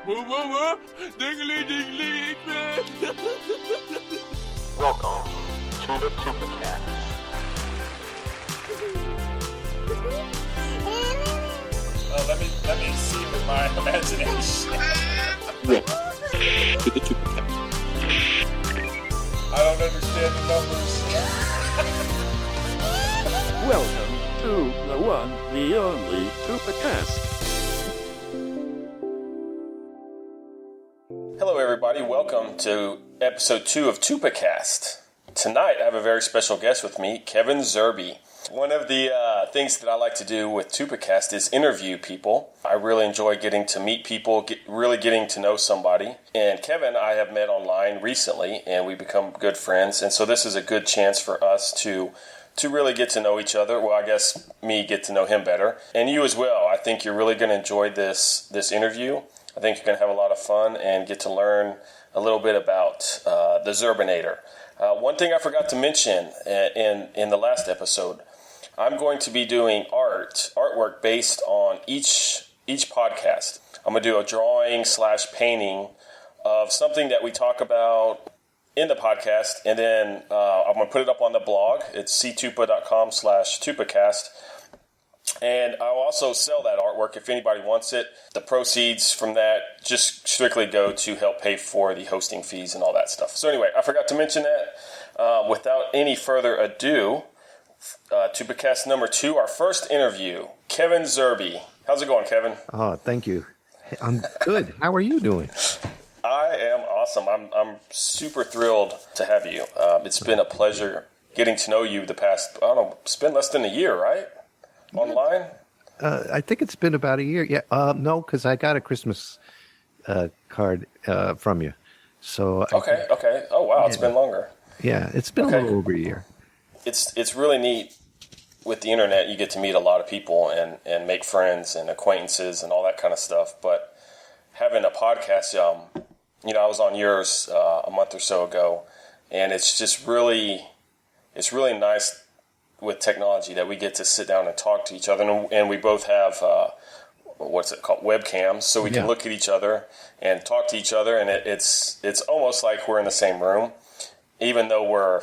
Dingly. Welcome to the Tupacast. Let me see with my imagination. To the Tupacast. I don't understand the numbers. Welcome to the one, the only Tupacast. Hello, everybody. Welcome to episode 2 of Tupacast. Tonight, I have a very special guest with me, Kevin Zerbe. One of the things that I like to do with Tupacast is interview people. I really enjoy getting to meet people, really getting to know somebody. And Kevin, I have met online recently, and we become good friends. And so this is a good chance for us to really get to know each other. Well, I guess me get to know him better. And you as well. I think you're really going to enjoy this interview. I think you're going to have a lot of fun and get to learn a little bit about the Zerbinator. One thing I forgot to mention in the last episode, I'm going to be doing artwork based on each podcast. I'm going to do a drawing / painting of something that we talk about in the podcast, and then I'm going to put it up on the blog. It's ctupa.com/Tupacast. And I'll also sell that artwork if anybody wants it. The proceeds from that just strictly go to help pay for the hosting fees and all that stuff. So anyway, I forgot to mention that. Without any further ado, Tupacast number 2, our first interview, Kevin Zerbe. How's it going, Kevin? Oh, thank you. I'm good. How are you doing? I am awesome. I'm super thrilled to have you. It's been a pleasure getting to know you the past, I don't know, it's been less than a year, right? Online? I think it's been about a year. Yeah. No, because I got a Christmas card from you. So Okay. Oh, wow. It's been longer. Yeah, it's been a little over a year. It's really neat. With the internet, you get to meet a lot of people and make friends and acquaintances and all that kind of stuff. But having a podcast, I was on yours a month or so ago, and it's just really nice with technology that we get to sit down and talk to each other, and we both have what's it called, webcams, so we can look at each other and talk to each other, and it's almost like we're in the same room, even though we're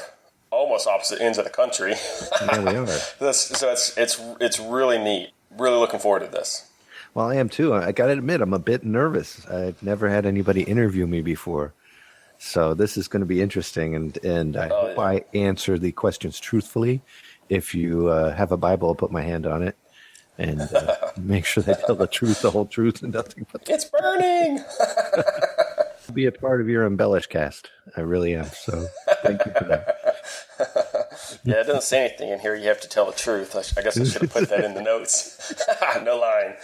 almost opposite ends of the country. Yeah, we are. So it's really neat. Really looking forward to this. Well, I am too. I got to admit, I'm a bit nervous. I've never had anybody interview me before. So this is going to be interesting, and I hope I answer the questions truthfully. If you have a Bible, I'll put my hand on it and make sure they tell the truth, the whole truth, and nothing but It's burning! I'll be a part of your embellish cast. I really am. So thank you for that. Yeah, it doesn't say anything in here. You have to tell the truth. I guess I should have put that in the notes. No lying.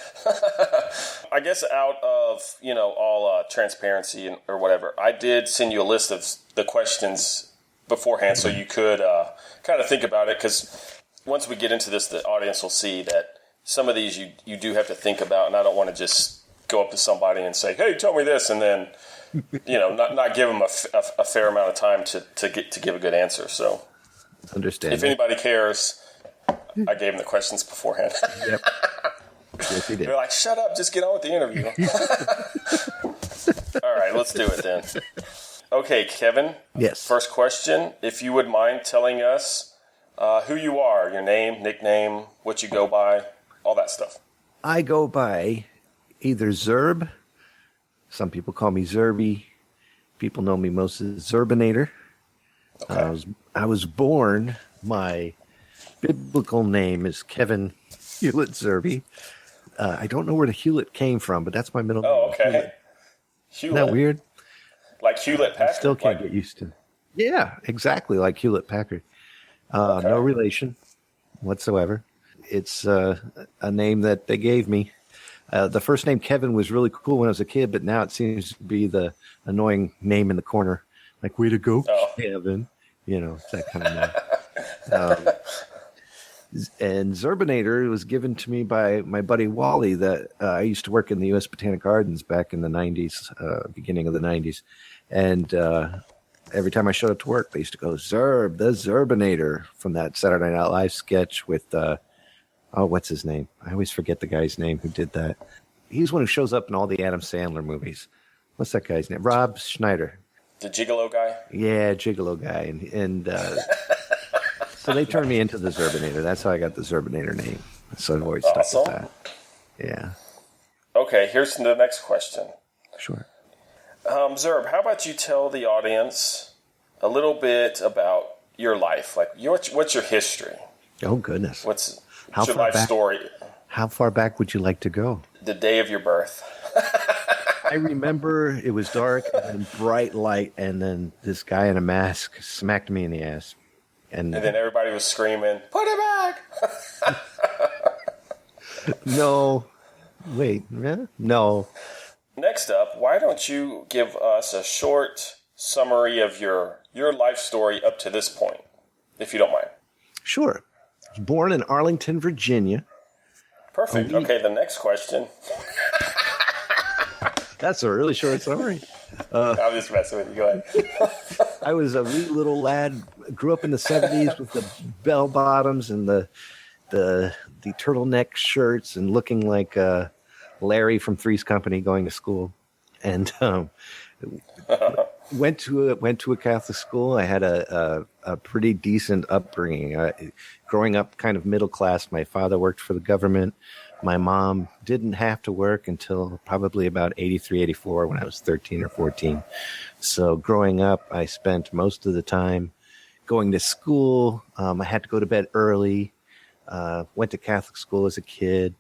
I guess out of, all transparency or whatever, I did send you a list of the questions beforehand so you could kind of think about it, because once we get into this, the audience will see that some of these you do have to think about, and I don't want to just go up to somebody and say, hey, tell me this, and then not give them a fair amount of time to give a good answer. So Understand. If anybody cares, I gave them the questions beforehand. Yep. Yes, he did. They're like, shut up, just get on with the interview. All right, let's do it then. Okay, Kevin. Yes. First question, if you would mind telling us who you are, your name, nickname, what you go by, all that stuff. I go by either Zerbe. Some people call me Zerbe. People know me most as Zerbinator. Okay. I was born, my biblical name is Kevin Hewlett Zerbe. I don't know where the Hewlett came from, but that's my middle name. Oh, okay. Hewlett. Hewlett. Isn't that weird? Like Hewlett Packard? I still can't get used to it. Yeah, exactly, like Hewlett Packard. Okay. No relation whatsoever. It's a name that they gave me. The first name Kevin was really cool when I was a kid, but now it seems to be the annoying name in the corner. Like, way to go, Kevin. It's that kind of name. And Zerbinator was given to me by my buddy Wally. That I used to work in the U.S. Botanic Gardens back in the 90s, beginning of the 90s. And every time I showed up to work, they used to go, Zerb, the Zerbinator, from that Saturday Night Live sketch with, what's his name? I always forget the guy's name who did that. he's one who shows up in all the Adam Sandler movies. What's that guy's name? Rob Schneider. The Gigolo guy? Yeah, Gigolo guy. And so they turned me into the Zerbinator. That's how I got the Zerbinator name. So I've always stuck with that. Yeah. Okay, here's the next question. Sure. Zerb, how about you tell the audience a little bit about your life? Like, what's your history? Oh, goodness. What's your life story? How far back would you like to go? The day of your birth. I remember it was dark and bright light, and then this guy in a mask smacked me in the ass. And then everybody was screaming, "Put it back!" No. Wait. No. Next up, why don't you give us a short summary of your life story up to this point, if you don't mind? Sure. I was born in Arlington, Virginia. Perfect. Okay, the next question. That's a really short summary. I'm just messing with you. Go ahead. I was a wee little lad, grew up in the 70s with the bell bottoms and the turtleneck shirts and looking like Larry from Three's Company going to school. And went to a Catholic school. I had a pretty decent upbringing. Growing up kind of middle class, my father worked for the government. My mom didn't have to work until probably about 83, 84 when I was 13 or 14. So growing up, I spent most of the time going to school. I had to go to bed early. Went to Catholic school as a kid.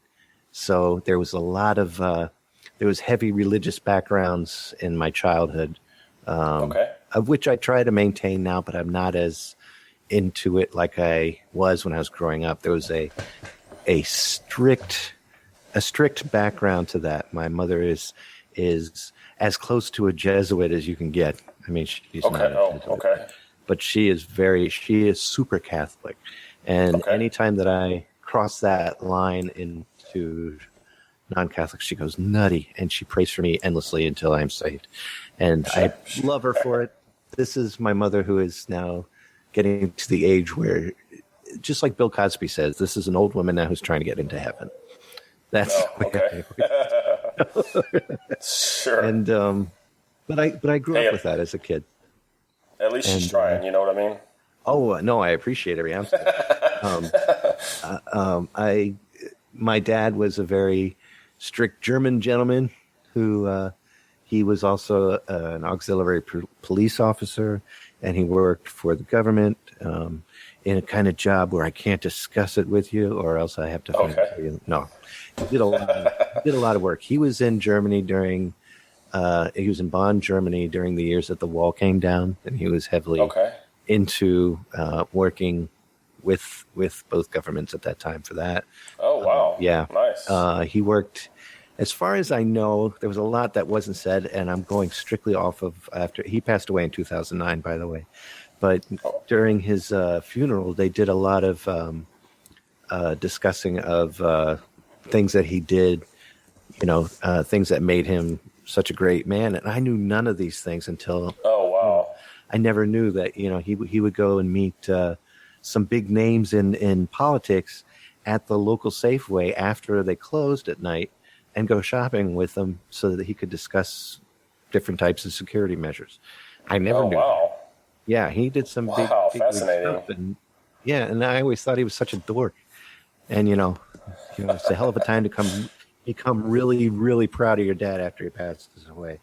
So there was a lot of, there was heavy religious backgrounds in my childhood, of which I try to maintain now, but I'm not as into it like I was when I was growing up. There was a strict background to that. My mother is as close to a Jesuit as you can get. I mean, she's not a Jesuit, but she is super Catholic. And anytime that I cross that line into non-Catholic, she goes nutty, and she prays for me endlessly until I'm saved. And I love her for it. This is my mother, who is now getting to the age where, just like Bill Cosby says, this is an old woman now who's trying to get into heaven. That's sure. And but I grew up with that as a kid. At least she's trying. You know what I mean? Oh no, I appreciate every ounce of it. My dad was a very strict German gentleman who he was also an auxiliary police officer, and he worked for the government in a kind of job where I can't discuss it with you, or else I have to find it for you. No, he did a lot of work. He was in Germany during. He was in Bonn, Germany during the years that the wall came down, and he was heavily into working with both governments at that time for that. Oh, wow. Yeah. Nice. He worked, as far as I know, there was a lot that wasn't said, and I'm going strictly off of after he passed away in 2009, by the way. But during his funeral, they did a lot of discussing of things that he did, things that made him such a great man. And I knew none of these things until I never knew that he would go and meet some big names in politics at the local Safeway after they closed at night, and go shopping with them so that he could discuss different types of security measures. I never knew. Wow. Yeah, he did some big fascinating stuff, and I always thought he was such a dork. And it's a hell of a time to become really, really proud of your dad after he passes away.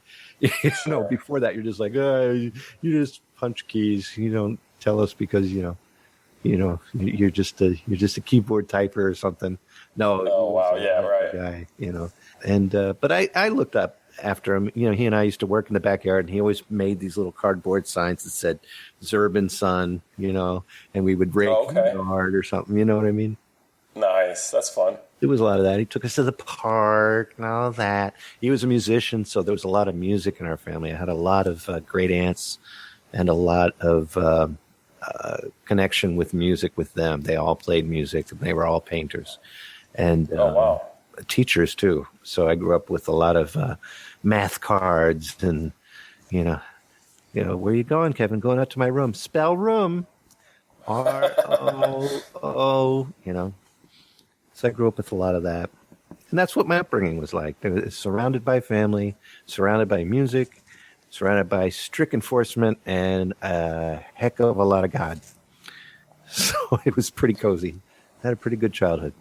Before that, you're just like, you just punch keys. You don't tell us because you're just a keyboard typer or something. No. Oh wow, yeah, right. Guy, and but I looked up after him. He and I used to work in the backyard, and he always made these little cardboard signs that said "Zerbe Son," and we would rake the yard or something. You know what I mean? Nice, that's fun. There was a lot of that. He took us to the park and all that. He was a musician, so there was a lot of music in our family. I had a lot of great aunts and a lot of connection with music with them. They all played music, and they were all painters. And teachers, too. So I grew up with a lot of math cards and, where are you going, Kevin? Going up to my room. Spell room. R-O-O, So I grew up with a lot of that. And that's what my upbringing was like. It was surrounded by family, surrounded by music, surrounded by strict enforcement, and a heck of a lot of God. So it was pretty cozy. I had a pretty good childhood.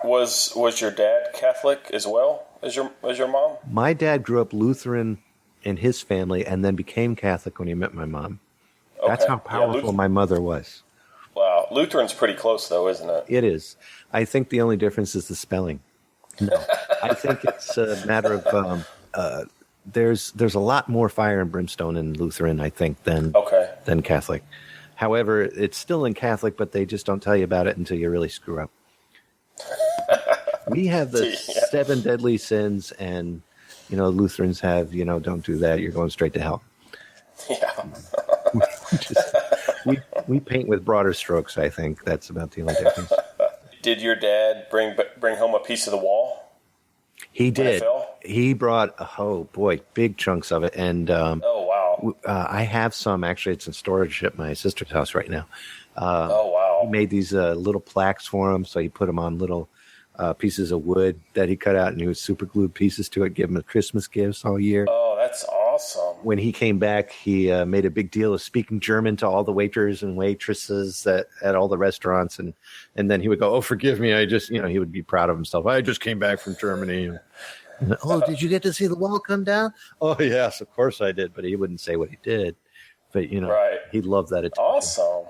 Was your dad Catholic as well as your mom? My dad grew up Lutheran in his family and then became Catholic when he met my mom. Okay. That's how powerful my mother was. Wow. Lutheran's pretty close, though, isn't it? It is. I think the only difference is the spelling. No, I think it's a matter of there's a lot more fire and brimstone in Lutheran, I think, than Catholic. However, it's still in Catholic, but they just don't tell you about it until you really screw up. We have the 7 deadly sins, and Lutherans have don't do that. You're going straight to hell. Yeah. we paint with broader strokes. I think that's about the only difference. Did your dad bring home a piece of the wall? He did. He brought big chunks of it, and oh wow! I have some actually. It's in storage at my sister's house right now. Oh wow! He made these little plaques for him, so he put them on little pieces of wood that he cut out, and he would super glue pieces to it, give him Christmas gifts all year. Oh, that's awesome! When he came back, he made a big deal of speaking German to all the waiters and waitresses at all the restaurants, and then he would go, "Oh, forgive me, I just," he would be proud of himself. "I just came back from Germany." And, "Oh, did you get to see the wall come down?" "Oh, yes, of course I did," but he wouldn't say what he did. But right. He loved that attention. Awesome!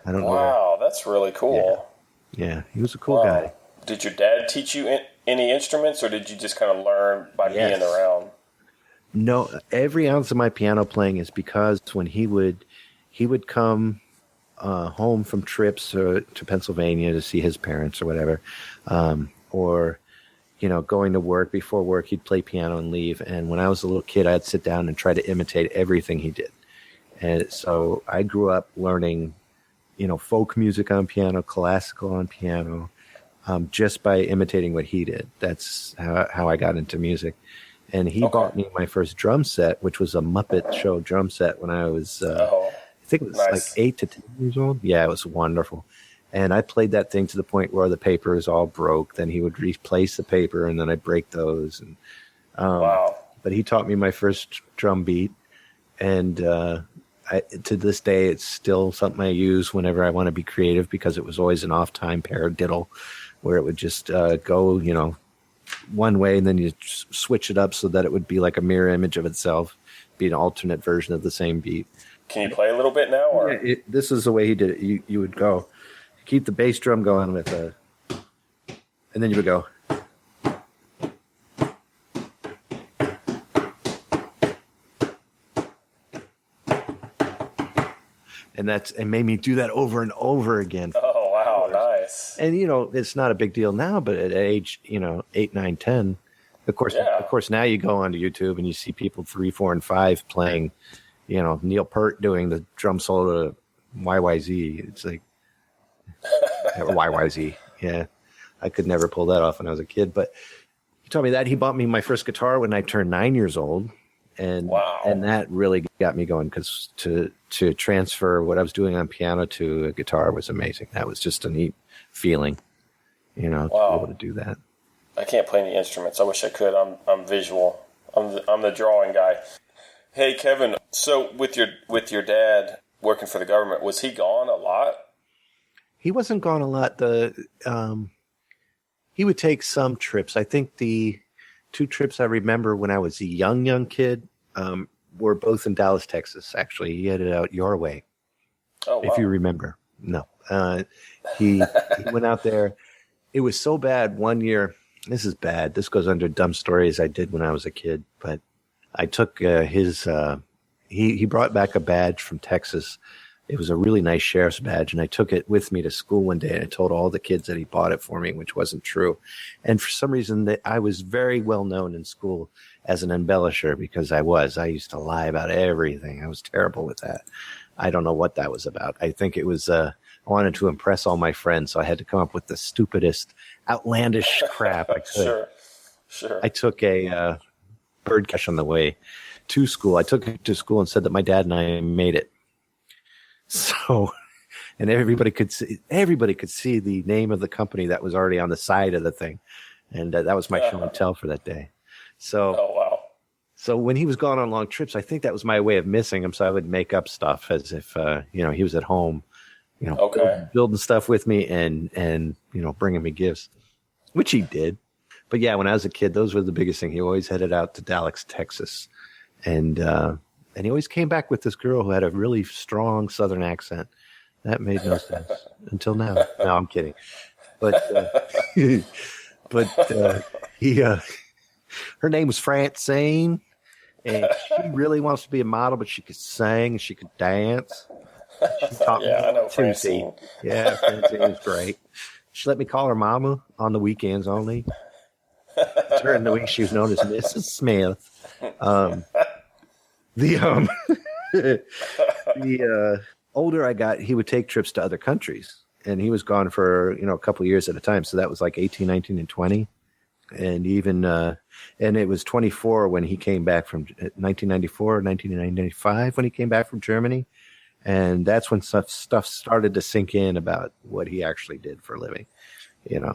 I don't know. Wow, that's really cool. Yeah, he was a cool guy. Did your dad teach you any instruments, or did you just kind of learn by being around? No, every ounce of my piano playing is because when he would come home from trips to Pennsylvania to see his parents or whatever, or going to work, before work he'd play piano and leave. And when I was a little kid, I'd sit down and try to imitate everything he did. And so I grew up learning, folk music on piano, classical on piano, just by imitating what he did. That's how I got into music. And he bought me my first drum set, which was a Muppet Show drum set when I was, I think it was like 8 to 10 years old. Yeah, it was wonderful. And I played that thing to the point where the paper is all broke. Then he would replace the paper, and then I'd break those. And wow. But he taught me my first drum beat. And to this day, it's still something I use whenever I want to be creative, because it was always an off-time paradiddle where it would just go, one way, and then you switch it up so that it would be like a mirror image of itself, be an alternate version of the same beat. Can you play a little bit now? Or? Yeah, this is the way he did it. You would go, keep the bass drum going with and then you would go. And it made me do that over and over again. Oh, wow, nice. And, it's not a big deal now, but at age, 8, 9, 10, of course, now you go onto YouTube and you see people 3, 4, and 5 playing, Neil Peart doing the drum solo to YYZ. It's like, YYZ. Yeah. I could never pull that off when I was a kid, but he told me that. He bought me my first guitar when I turned 9 years old. And that really got me going, because to transfer what I was doing on piano to a guitar was amazing. That was just a neat feeling, to be able to do that. I can't play any instruments. I wish I could. I'm visual. I'm the drawing guy. Hey, Kevin. So with your dad working for the government, was he gone a lot? He wasn't gone a lot. He would take some trips. I think the 2 trips I remember when I was a young kid were both in Dallas, Texas. Actually, he headed out your way. Oh, wow. If you remember. No. He went out there. It was so bad one year. This is bad. This goes under dumb stories I did when I was a kid. But I took he brought back a badge from Texas. It was a really nice sheriff's badge, and I took it with me to school one day, and I told all the kids that he bought it for me, which wasn't true. And for some reason, I was very well known in school as an embellisher, because I used to lie about everything. I was terrible with that. I don't know what that was about. I think it was I wanted to impress all my friends, so I had to come up with the stupidest, outlandish crap I could. Sure. I took a bird cash on the way to school. I took it to school and said that my dad and I made it. So, and everybody could see the name of the company that was already on the side of the thing. And that was my show and tell for that day. So, Oh, wow. so when he was gone on long trips, I think that was my way of missing him. So I would make up stuff as if, he was at home, building stuff with me and, bringing me gifts, which he did. But yeah, when I was a kid, those were the biggest thing. He always headed out to Dallas, Texas. And he always came back with this girl who had a really strong Southern accent. That made no sense until now. No, I'm kidding. But, her name was Francine, and she really wants to be a model, but she could sing and she could dance. She taught me I know Francine. Yeah, Francine was great. She let me call her mama on the weekends only. During the week, she was known as Mrs. Smith. The older I got, he would take trips to other countries, and he was gone for a couple of years at a time. So that was like 18, 19, and 20, and even and it was 24 when he came back from 1994, 1995 when he came back from Germany, and that's when stuff started to sink in about what he actually did for a living.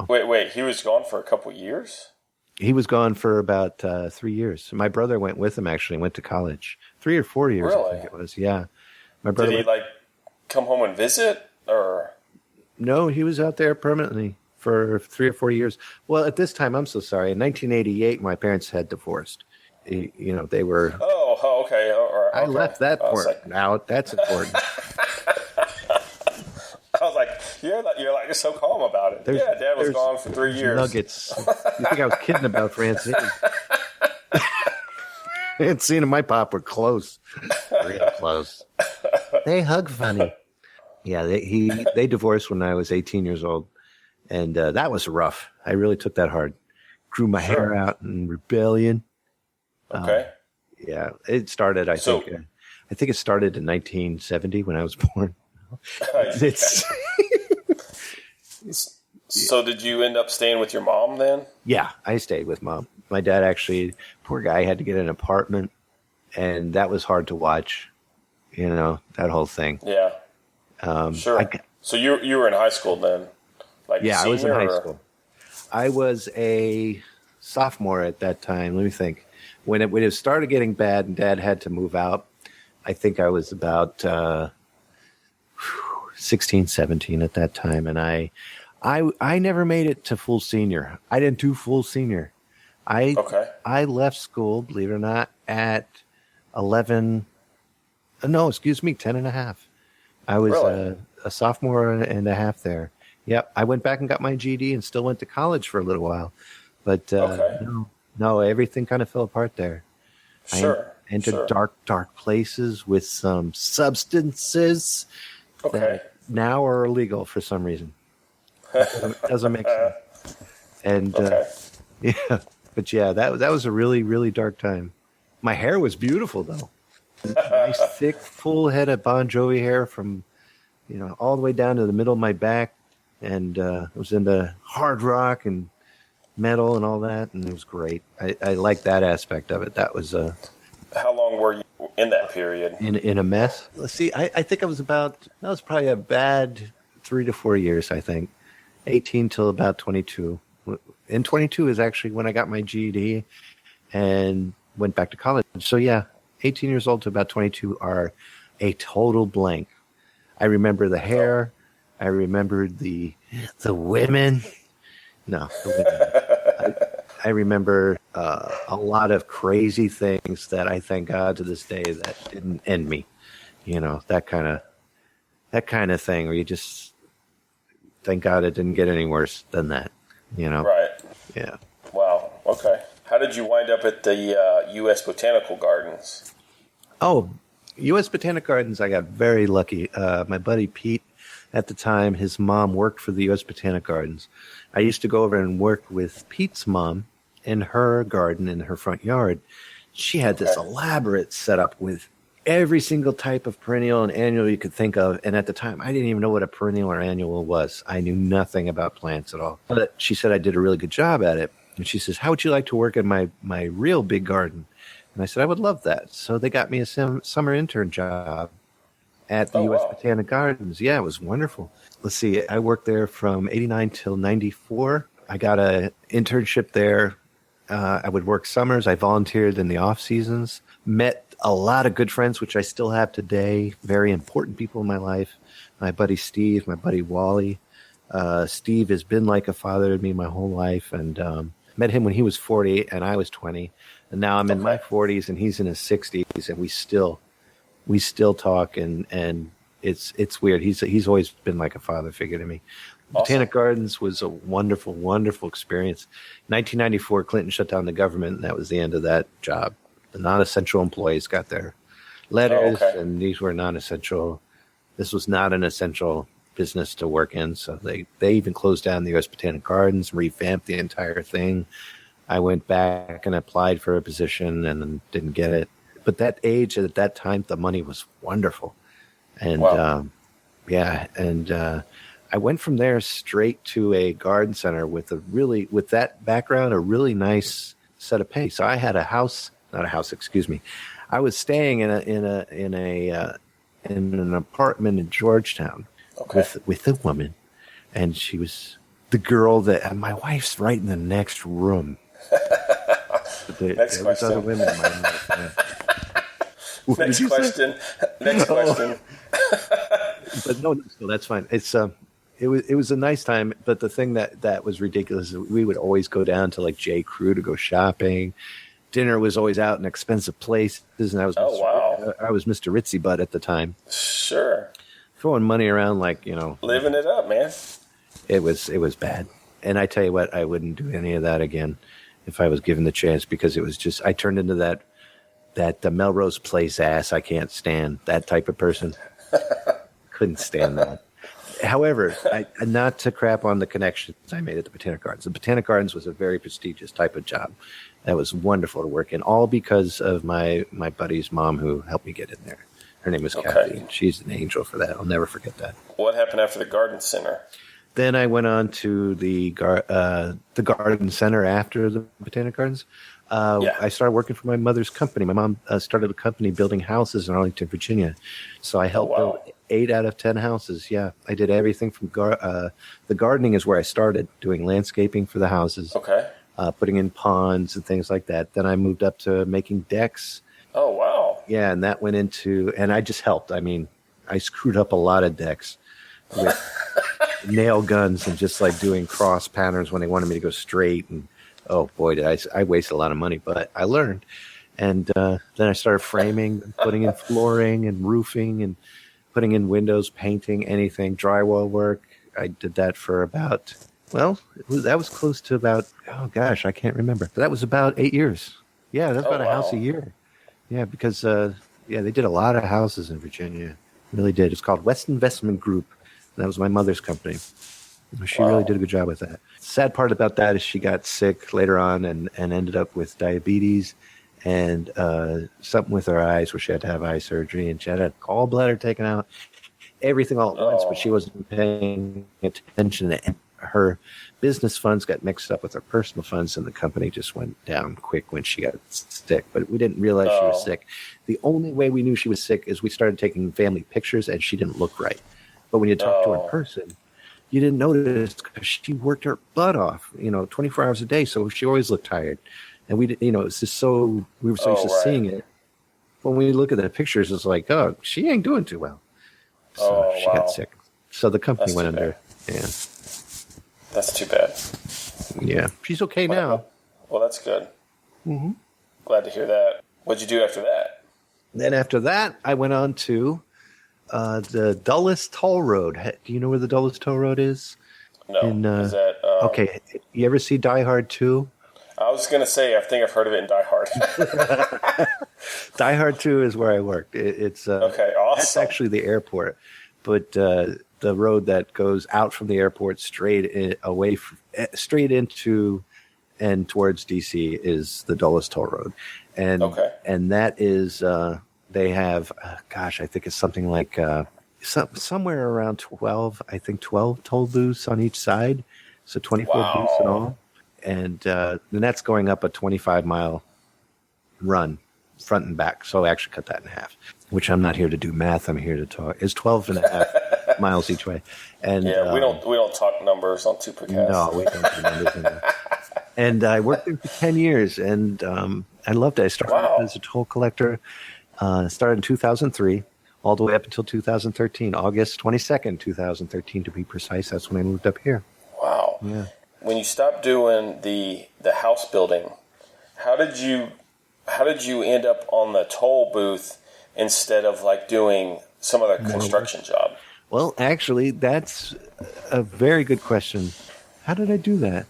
Wait, he was gone for a couple of years? He was gone for about 3 years. My brother went with him, actually, and went to college. 3 or 4 years, Really? I think it was. Yeah. My brother Did he, come home and visit? Or No, he was out there permanently for 3 or 4 years. Well, at this time, I'm so sorry. In 1988, my parents had divorced. They were... Oh, okay. All right. I left that part out. That's important. I was like, you're so calm about it. Dad was gone for 3 years. Nuggets. You think I was kidding about Francine? Francine and my pop were close. Real close. They hug funny. Yeah, they divorced when I was 18 years old. And that was rough. I really took that hard. Grew my hair out in rebellion. Okay. Yeah, it started, I think it started in 1970 when I was born. So did you end up staying with your mom then? Yeah, I stayed with mom. My dad actually, poor guy, had to get an apartment, and that was hard to watch. That whole thing. Yeah. Sure. So you were in high school then? I was in high school. I was a sophomore at that time. Let me think. When it started getting bad and Dad had to move out, I think I was about 16, 17 at that time, and I never made it to full senior. I didn't do full senior. I left school, believe it or not, at 11. No, excuse me, 10 and a half. I was a sophomore and a half there. Yep, I went back and got my GED and still went to college for a little while, but no, everything kind of fell apart there. Sure. I entered dark places with some substances that now are illegal for some reason. Doesn't make sense. And that was a really, really dark time. My hair was beautiful though. Nice, thick, full head of Bon Jovi hair from, all the way down to the middle of my back. And I was into hard rock and metal and all that, and it was great. I liked that aspect of it. That was How long were you in that period? In a mess. Let's see. I think that was probably a bad 3 to 4 years. I think 18 till about 22. And 22 is actually when I got my GED and went back to college. So yeah, 18 years old to about 22 are a total blank. I remember the hair. I remembered the women. No, the women. I remember a lot of crazy things that I thank God to this day that didn't end me. That kind of thing where you just thank God it didn't get any worse than that. Right. Yeah. Wow. Okay. How did you wind up at the U.S. Botanical Gardens? Oh, U.S. Botanic Gardens, I got very lucky. My buddy Pete, at the time, his mom worked for the U.S. Botanic Gardens. I used to go over and work with Pete's mom in her garden in her front yard. She had this elaborate setup with every single type of perennial and annual you could think of. And at the time, I didn't even know what a perennial or annual was. I knew nothing about plants at all. But she said I did a really good job at it. And she says, how would you like to work in my real big garden? And I said, I would love that. So they got me a summer intern job at the U.S. Botanic Gardens. Yeah, it was wonderful. Let's see. I worked there from 89 till 94. I got a internship there. I would work summers. I volunteered in the off seasons. Met a lot of good friends, which I still have today. Very important people in my life. My buddy Steve, my buddy Wally. Steve has been like a father to me my whole life, and met him when he was 40 and I was 20, and now I'm in my 40s and he's in his 60s, and we still talk, and it's weird. He's always been like a father figure to me. Awesome. Botanic Gardens was a wonderful, wonderful experience. 1994, Clinton shut down the government, and that was the end of that job. The non-essential employees got their letters, and these were non-essential. This was not an essential business to work in, so they even closed down the U.S. Botanic Gardens, revamped the entire thing. I went back and applied for a position and didn't get it. But that age, at that time, the money was wonderful. And I went from there straight to a garden center with that background, a really nice set of pay. So I had I was staying in an apartment in Georgetown with a woman, and she was the girl that my wife's right in the next room. Next question. Other women in my life, Next question. Next question. But no, that's fine. It was a nice time, but the thing that was ridiculous is we would always go down to like J. Crew to go shopping. Dinner was always out in expensive places, and I was Mr. Ritzy Butt at the time. Sure. Throwing money around living it up, man. It was bad. And I tell you what, I wouldn't do any of that again if I was given the chance, because it was just, I turned into that the Melrose Place ass. I can't stand that type of person. Couldn't stand that. However, not to crap on the connections I made at the Botanic Gardens. The Botanic Gardens was a very prestigious type of job. That was wonderful to work in, all because of my buddy's mom who helped me get in there. Her name was Kathy. She's an angel for that. I'll never forget that. What happened after the garden center? Then I went on to the garden center after the Botanic Gardens. I started working for my mother's company. My mom started a company building houses in Arlington, Virginia. So I helped build 8 out of 10 houses. Yeah, I did everything from the gardening is where I started, doing landscaping for the houses. Okay. Putting in ponds and things like that. Then I moved up to making decks. Oh, wow. Yeah, and that went into, and I just helped. I mean, I screwed up a lot of decks with nail guns and just like doing cross patterns when they wanted me to go straight. And oh boy, did I wasted a lot of money, but I learned. And then I started framing, and putting in flooring and roofing and putting in windows, painting, anything, drywall work. I did that for about, that was close to about, oh gosh, I can't remember. That was about 8 years. Yeah, that's about a house a year. Yeah, because they did a lot of houses in Virginia. Really did. It's called West Investment Group. That was my mother's company. She really did a good job with that. Sad part about that is she got sick later on and ended up with diabetes and something with her eyes where she had to have eye surgery, and she had a gallbladder taken out, everything all at once, but she wasn't paying attention. And her business funds got mixed up with her personal funds, and the company just went down quick when she got sick. But we didn't realize she was sick. The only way we knew she was sick is we started taking family pictures, and she didn't look right. But when you talk to her in person, you didn't notice because she worked her butt off, 24 hours a day. So she always looked tired. And we, it's just so, we were so used to seeing it. When we look at the pictures, it's like, oh, she ain't doing too well. So she got sick. So the company went under. Yeah. That's too bad. Yeah. She's okay now. Well, that's good. Mm-hmm. Glad to hear that. What'd you do after that? Then after that, I went on to the Dulles Toll Road. Do you know where the Dulles Toll Road is? No. Is that, okay. You ever see Die Hard 2? I was going to say, I think I've heard of it in Die Hard. Die Hard 2 is where I worked. It's okay, awesome. That's actually the airport. But the road that goes out from the airport straight into and towards DC is the Dulles Toll Road. And that is, they have, I think it's something like somewhere around 12 toll booths on each side. So 24 booths in all. And then that's going up a 25-mile run, front and back. So I actually cut that in half, which I'm not here to do math. I'm here to talk. It's 12 and a half. miles each way. And yeah, we don't talk numbers on Tupacast. No, we don't do numbers in there. And I worked there for 10 years, and I loved it. I started as a toll collector. Started in 2003, all the way up until 2013, August 22nd, 2013 to be precise. That's when I moved up here. Wow. Yeah. When you stopped doing the house building, how did you end up on the toll booth instead of like doing some other construction job? Well, actually, that's a very good question. How did I do that?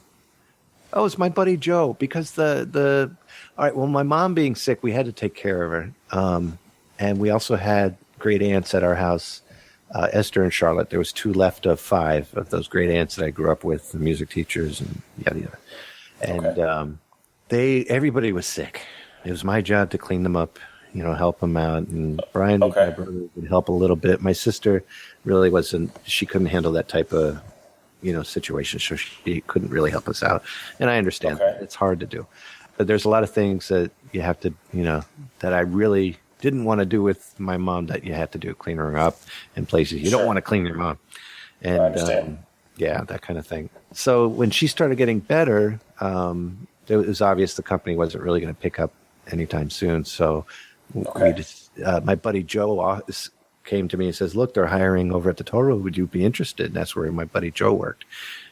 Oh, it's my buddy Joe, because all right, well, my mom being sick, we had to take care of her. And we also had great aunts at our house, Esther and Charlotte. There was 2 left of 5 of those great aunts that I grew up with, the music teachers and yada yada. And everybody was sick. It was my job to clean them up, help them out. And Brian, my brother, would help a little bit. My sister really she couldn't handle that type of situation, so she couldn't really help us out. And I understand that. It's hard to do. But there's a lot of things that you have to, that I really didn't want to do with my mom that you have to do, clean her up in places. You don't want to clean your mom. And I understand. That kind of thing. So when she started getting better, it was obvious the company wasn't really going to pick up anytime soon. So my buddy Joe came to me and says, look, they're hiring over at the toll road. Would you be interested? And that's where my buddy Joe worked.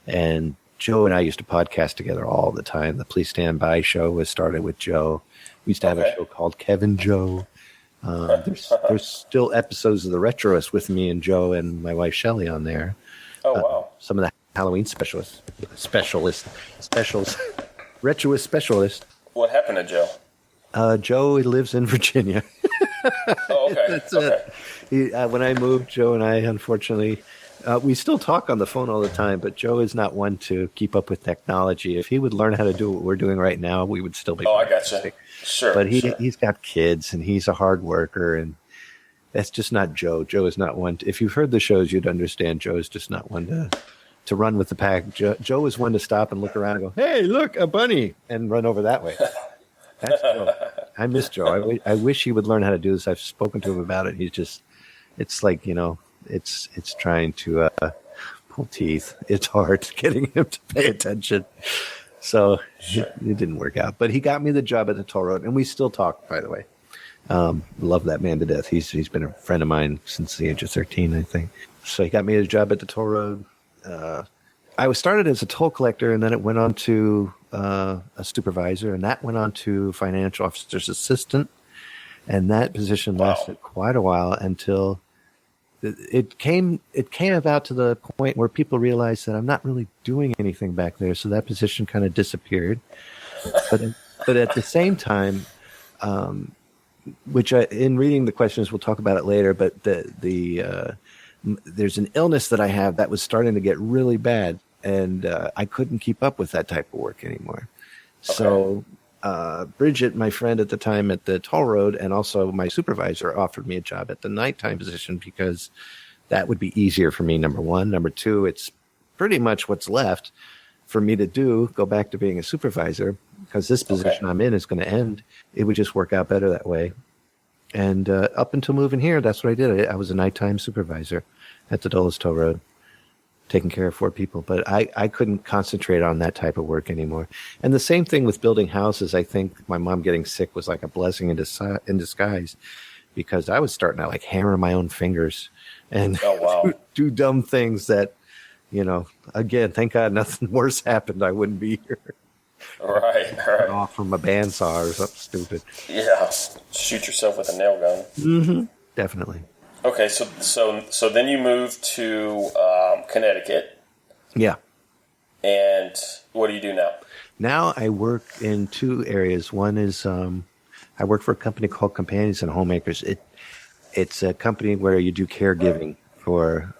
And Joe and I used to podcast together all the time. The Please Stand By show was started with Joe. We used to have a show called Kevin Joe. There's still episodes of the Retroist with me and Joe and my wife Shelly on there. Oh, wow. Some of the Halloween specials. Retroist specialist. What happened to Joe? Joe lives in Virginia. Oh, okay. That's it. When I moved, Joe and I, unfortunately, we still talk on the phone all the time, but Joe is not one to keep up with technology. If he would learn how to do what we're doing right now, we would still be. Oh, I gotcha. Sure. But he's got kids, and he's a hard worker, and that's just not Joe. Joe is not one. If you've heard the shows, you'd understand Joe is just not one to run with the pack. Joe is one to stop and look around and go, "Hey, look, a bunny," and run over that way. That's Joe. I miss Joe. I wish he would learn how to do this. I've spoken to him about it. He's just, it's like, it's trying to pull teeth. It's hard getting him to pay attention. So it didn't work out. But he got me the job at the toll road, and we still talk, by the way. Love that man to death. He's been a friend of mine since the age of 13, I think. So he got me a job at the toll road. I was started as a toll collector, and then it went on to a supervisor, and that went on to financial officer's assistant. And that position lasted quite a while until it came about to the point where people realized that I'm not really doing anything back there. So that position kind of disappeared. But at the same time, which in reading the questions, we'll talk about it later, but there's an illness that I have that was starting to get really bad, and I couldn't keep up with that type of work anymore. Okay. So Bridget, my friend at the time at the toll road, and also my supervisor, offered me a job at the nighttime position because that would be easier for me, number one. Number two, it's pretty much what's left for me to do, go back to being a supervisor, because this position I'm in is going to end. It would just work out better that way. And up until moving here, that's what I did. I was a nighttime supervisor at the Dulles Toll Road, taking care of 4 people. But I couldn't concentrate on that type of work anymore. And the same thing with building houses. I think my mom getting sick was like a blessing in disguise, because I was starting to like hammer my own fingers and do dumb things that, again, thank God nothing worse happened. I wouldn't be here. Right. Off from a bandsaw or something stupid. Yeah, shoot yourself with a nail gun. Mm-hmm. Definitely. Okay, so then you moved to Connecticut. Yeah. And what do you do now? Now I work in 2 areas. One is I work for a company called Companions and Homemakers. It's a company where you do caregiving for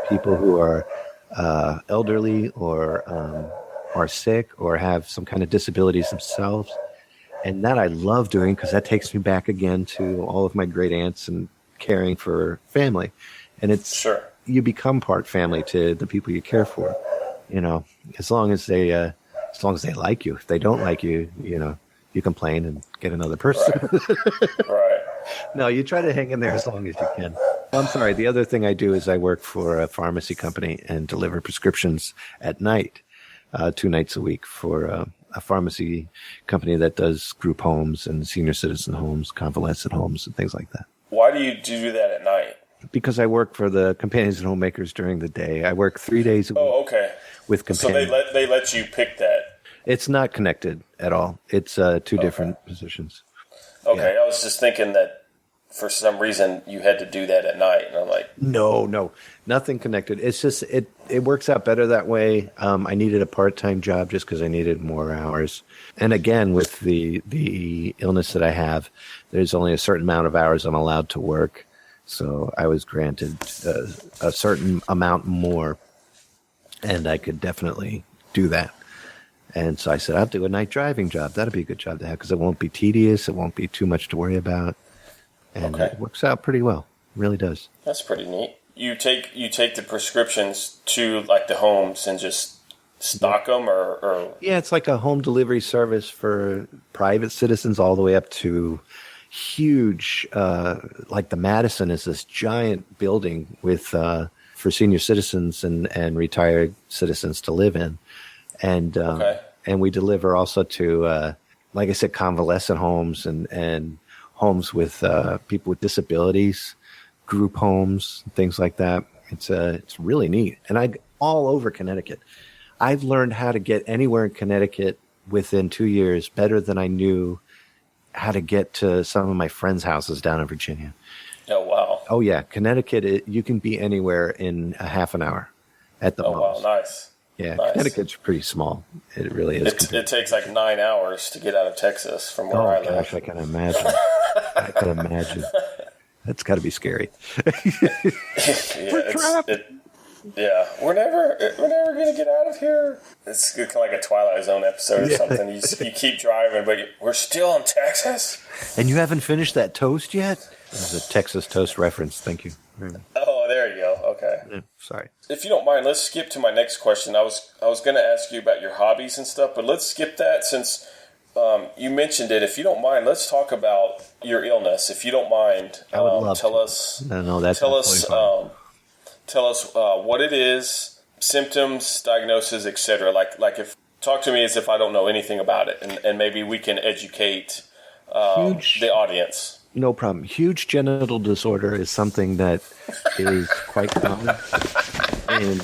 people who are elderly or are sick or have some kind of disabilities themselves. And that I love doing because that takes me back again to all of my great aunts and caring for family. And it's you become part family to the people you care for, as long as they like you. If they don't like you, you complain and get another person. Right. No, you try to hang in there as long as you can. I'm sorry. The other thing I do is I work for a pharmacy company and deliver prescriptions at night, 2 nights a week for a pharmacy company that does group homes and senior citizen homes, convalescent homes, and things like that. Why do you do that at night? Because I work for the companions and homemakers during the day. I work 3 days a week. Oh, okay. With companions. So they let you pick that. It's not connected at all. It's two different positions. Okay, Yeah. I was just thinking that for some reason you had to do that at night, and I'm like, No, nothing connected. It's just it works out better that way. I needed a part-time job just because I needed more hours. And again, with the illness that I have, there's only a certain amount of hours I'm allowed to work. So I was granted a certain amount more, and I could definitely do that. And so I said, I'll do a night driving job. That'll be a good job to have because it won't be tedious. It won't be too much to worry about. And it works out pretty well. It really does. that's pretty neat. You take the prescriptions to like the homes and just stock them, or Yeah, it's like a home delivery service for private citizens all the way up to huge, like the Madison is this giant building with for senior citizens and retired citizens to live in. And and we deliver also to, like I said, convalescent homes and homes with people with disabilities, group homes, things like that. It's really neat. And all over Connecticut. I've learned how to get anywhere in Connecticut within 2 years better than I knew how to get to some of my friends' houses down in Virginia. oh wow, Oh yeah, Connecticut, you can be anywhere in a half an hour at the most. wow, nice. Yeah, Nice. Connecticut's pretty small. It really is. It takes like 9 hours to get out of Texas from where I Oh live. gosh, I can imagine. I can imagine. That's got to be scary. Yeah, we're never gonna get out of here. It's kind of like a Twilight Zone episode or something. You keep driving, but we're still in Texas. And you haven't finished that toast yet? That was a Texas toast reference. Thank you. Oh, there you go. Okay. Yeah, sorry. If you don't mind, let's skip to my next question. I was going to ask you about your hobbies and stuff, but let's skip that since you mentioned it. If you don't mind, let's talk about your illness. If you don't mind, I would love tell to. us. No, that's tell us. absolutely fine. Tell us what it is, symptoms, diagnoses, etc. Like if talk to me as if I don't know anything about it, and maybe we can educate the audience. No problem. Huge genital disorder is something that is quite common. And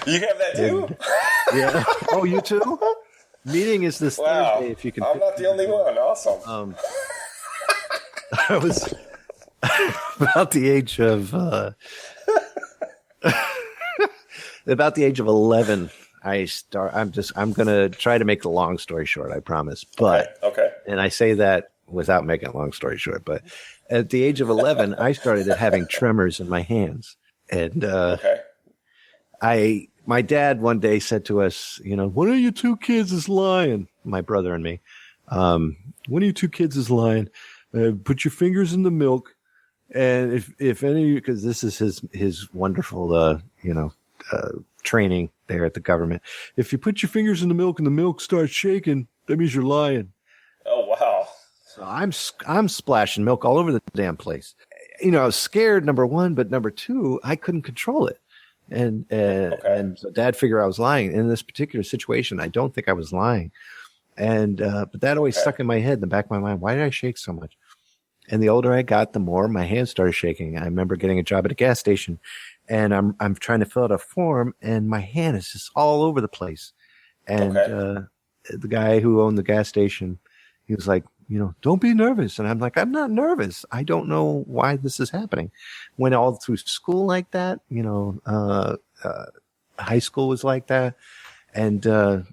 You have that too? yeah. Oh, you too? Meeting is this Wow. Thursday. If you can. I'm not the only one. Awesome. I was about the age of 11. I'm going to try to make the long story short, I promise. But Okay. and I say that without making a long story short, but at the age of 11, I started having tremors in my hands. And my dad one day said to us, one of you two kids is lying, my brother and me. One of you two kids is lying. Put your fingers in the milk. And if any, because this is his wonderful, training there at the government. If you put your fingers in the milk and the milk starts shaking, that means you're lying. Oh, wow. So I'm splashing milk all over the damn place. I was scared, number one, but number two, I couldn't control it. And so Dad figured I was lying. In this particular situation, I don't think I was lying. And but that always stuck in my head, in the back of my mind. Why did I shake so much? And the older I got, the more my hands started shaking. I remember getting a job at a gas station, and I'm trying to fill out a form, and my hand is just all over the place. And the guy who owned the gas station, he was like, don't be nervous. And I'm like, I'm not nervous. I don't know why this is happening. Went all through school like that, high school was like that. And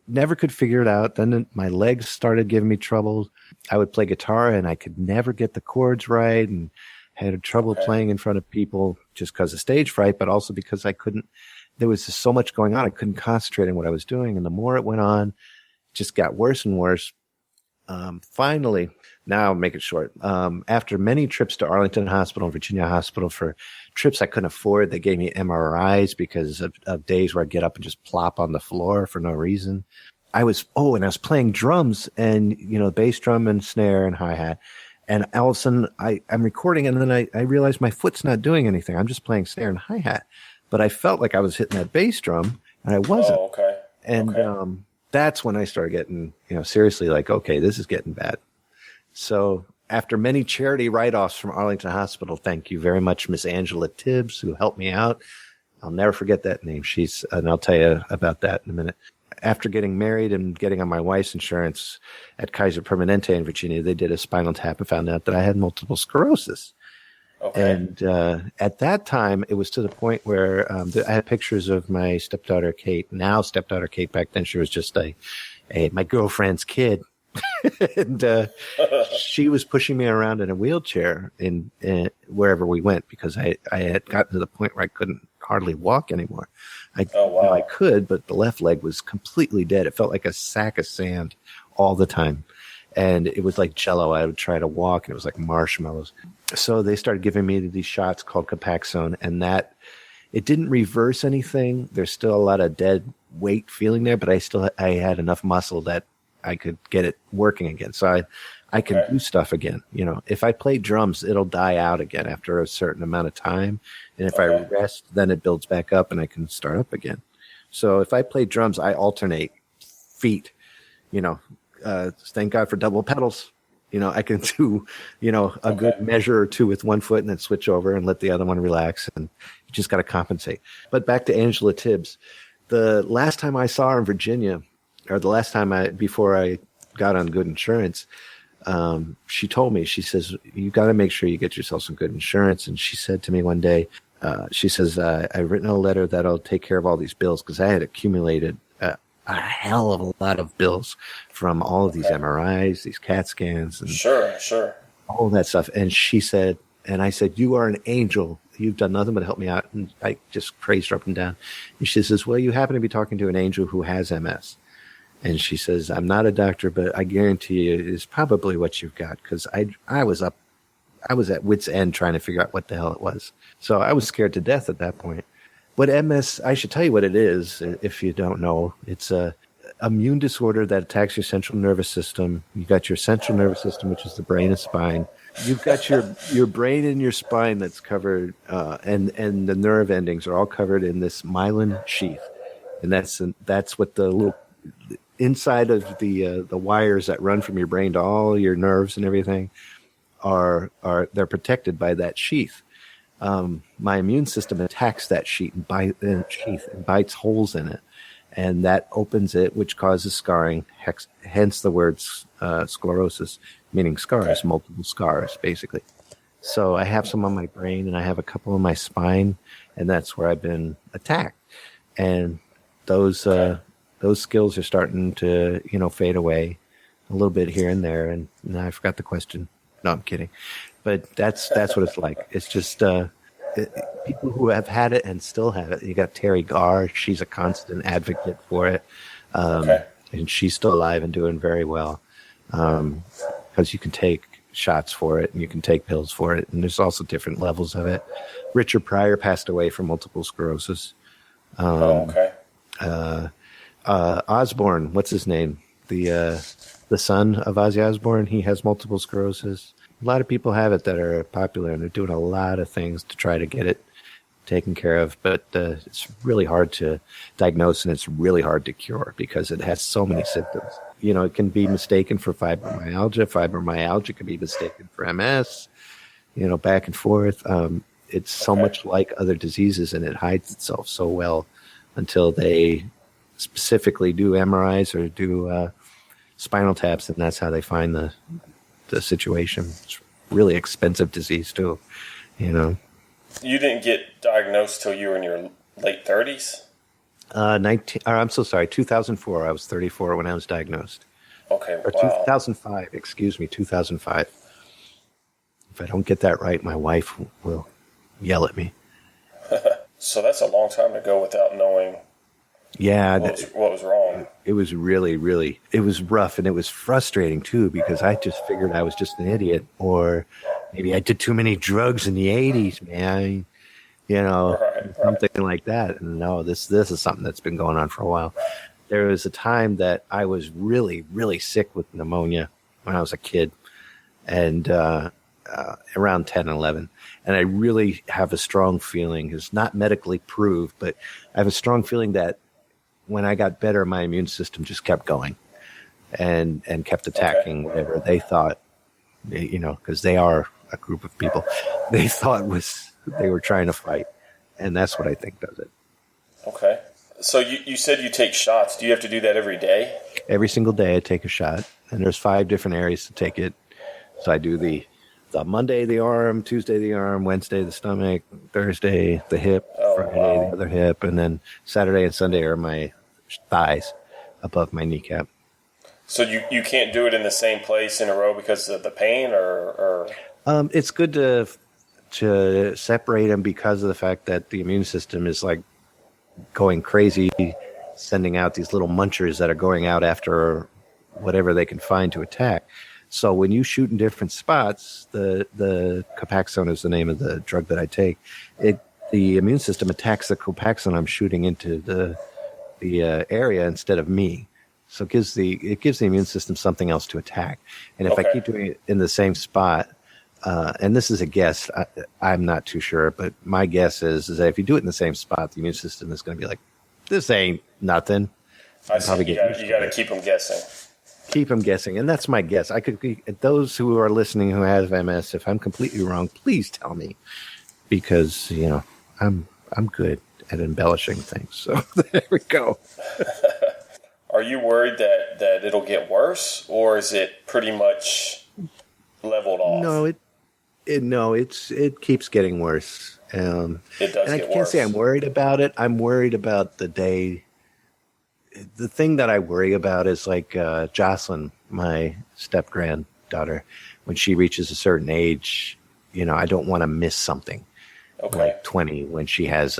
never could figure it out. Then my legs started giving me trouble. I would play guitar and I could never get the chords right, and had trouble playing in front of people just because of stage fright, but also because there was just so much going on. I couldn't concentrate on what I was doing. And the more it went on, it just got worse and worse. Finally, now I'll make it short. After many trips to Arlington Hospital, Virginia Hospital for trips I couldn't afford, they gave me MRIs because of days where I'd get up and just plop on the floor for no reason. And I was playing drums and, bass drum and snare and hi-hat. And all of a sudden I'm recording, and then I realized my foot's not doing anything. I'm just playing snare and hi-hat. But I felt like I was hitting that bass drum, and I wasn't. Oh, okay. And that's when I started getting, seriously like, okay, this is getting bad. So after many charity write-offs from Arlington Hospital, thank you very much, Miss Angela Tibbs, who helped me out. I'll never forget that name. And I'll tell you about that in a minute. After getting married and getting on my wife's insurance at Kaiser Permanente in Virginia, they did a spinal tap and found out that I had multiple sclerosis. Okay. And at that time, it was to the point where I had pictures of my stepdaughter, Kate. Now stepdaughter Kate, back then she was just my girlfriend's kid. And she was pushing me around in a wheelchair in wherever we went, because I had gotten to the point where I couldn't hardly walk anymore. I could, but the left leg was completely dead. It felt like a sack of sand all the time. And it was like Jell-O. I would try to walk, and it was like marshmallows. So they started giving me these shots called Copaxone, and that it didn't reverse anything. There's still a lot of dead weight feeling there, but I had enough muscle that I could get it working again. So I can do stuff again. If I play drums, it'll die out again after a certain amount of time. And if I rest, then it builds back up and I can start up again. So if I play drums, I alternate feet, thank God for double pedals. I can do, a good measure or two with one foot and then switch over and let the other one relax. And you just got to compensate. But back to Angela Tibbs. The last time I saw her in Virginia, or the last time before I got on good insurance, she told me, she says, you got to make sure you get yourself some good insurance. And she said to me one day, she says, I've written a letter that'll take care of all these bills, because I had accumulated a hell of a lot of bills from all of these MRIs, these CAT scans, and sure, all that stuff. And she said, and I said, you are an angel. You've done nothing but help me out. And I just praised her up and down. And she says, well, you happen to be talking to an angel who has MS. And she says, I'm not a doctor, but I guarantee you it is probably what you've got. Because I was at wit's end trying to figure out what the hell it was. So I was scared to death at that point. But MS, I should tell you what it is, if you don't know. It's a immune disorder that attacks your central nervous system. You got your central nervous system, which is the brain and spine. You've got your brain and your spine that's covered, and the nerve endings are all covered in this myelin sheath. And that's what the little inside of the wires that run from your brain to all your nerves and everything they're protected by that sheath. My immune system attacks that sheath and bites holes in it, and that opens it, which causes scarring. Hence the words sclerosis, meaning scars, multiple scars, basically. So I have some on my brain, and I have a couple on my spine, and that's where I've been attacked. And those skills are starting to fade away a little bit here and there. And I forgot the question. No, I'm kidding. But that's what it's like. It's just people who have had it and still have it. You got Terry Garr. She's a constant advocate for it. And she's still alive and doing very well. Because you can take shots for it and you can take pills for it. And there's also different levels of it. Richard Pryor passed away from multiple sclerosis. Osborne, what's his name? The son of Ozzy Osbourne, he has multiple sclerosis. A lot of people have it that are popular, and they're doing a lot of things to try to get it taken care of. But it's really hard to diagnose, and it's really hard to cure because it has so many symptoms. It can be mistaken for fibromyalgia. Fibromyalgia can be mistaken for MS. Back and forth. It's so much like other diseases, and it hides itself so well until they specifically do MRIs or do spinal taps, and that's how they find the situation. It's really expensive disease too, You didn't get diagnosed till you were in your late 30s? 2004. I was 34 when I was diagnosed. Okay, or 2005. Excuse me, 2005. If I don't get that right, my wife will yell at me. So that's a long time to go without knowing. Yeah, what was wrong? It was really, really, it was rough, and it was frustrating too, because I just figured I was just an idiot, or maybe I did too many drugs in the 80s, man, something like that. And no, this is something that's been going on for a while. There was a time that I was really, really sick with pneumonia when I was a kid, and around 10, 11. And I really have a strong feeling, it's not medically proved, but I have a strong feeling that when I got better, my immune system just kept going and kept attacking whatever they thought, because they are a group of people they thought they were trying to fight. And that's what I think does it. Okay. So you said you take shots. Do you have to do that every day? Every single day I take a shot, and there's 5 different areas to take it. So I do the Monday, the arm, Tuesday, the arm, Wednesday, the stomach, Thursday, the hip, Friday, the other hip, and then Saturday and Sunday are my thighs above my kneecap. So you can't do it in the same place in a row because of the pain, or? It's good to separate them because of the fact that the immune system is like going crazy, sending out these little munchers that are going out after whatever they can find to attack. So when you shoot in different spots, the Copaxone is the name of the drug that I take. The immune system attacks the Copaxone I'm shooting into the area instead of me. So it gives the immune system something else to attack. And if I keep doing it in the same spot, and this is a guess, I'm not too sure, but my guess is that if you do it in the same spot, the immune system is going to be like, this ain't nothing. I see. You got to keep them guessing. Keep them guessing, and that's my guess. I could be, those who are listening who have MS, if I'm completely wrong, please tell me, because I'm good at embellishing things. So there we go. Are you worried that it'll get worse, or is it pretty much leveled off? No, it keeps getting worse. It does. And I can't say I'm worried about it. I'm worried about the day. The thing that I worry about is like Jocelyn, my step granddaughter, when she reaches a certain age, I don't want to miss something. Okay. Like 20 when she has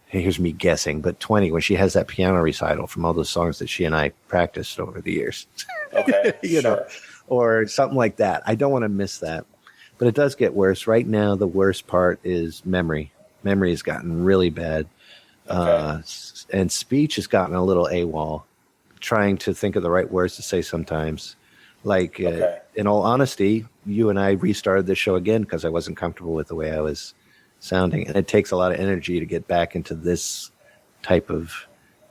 here's me guessing, but 20 when she has that piano recital from all those songs that she and I practiced over the years. Okay. Sure. Or something like that. I don't want to miss that. But it does get worse. Right now, the worst part is memory. Memory has gotten really bad. Okay. And speech has gotten a little AWOL, trying to think of the right words to say sometimes. Like, in all honesty, you and I restarted this show again because I wasn't comfortable with the way I was sounding. And it takes a lot of energy to get back into this type of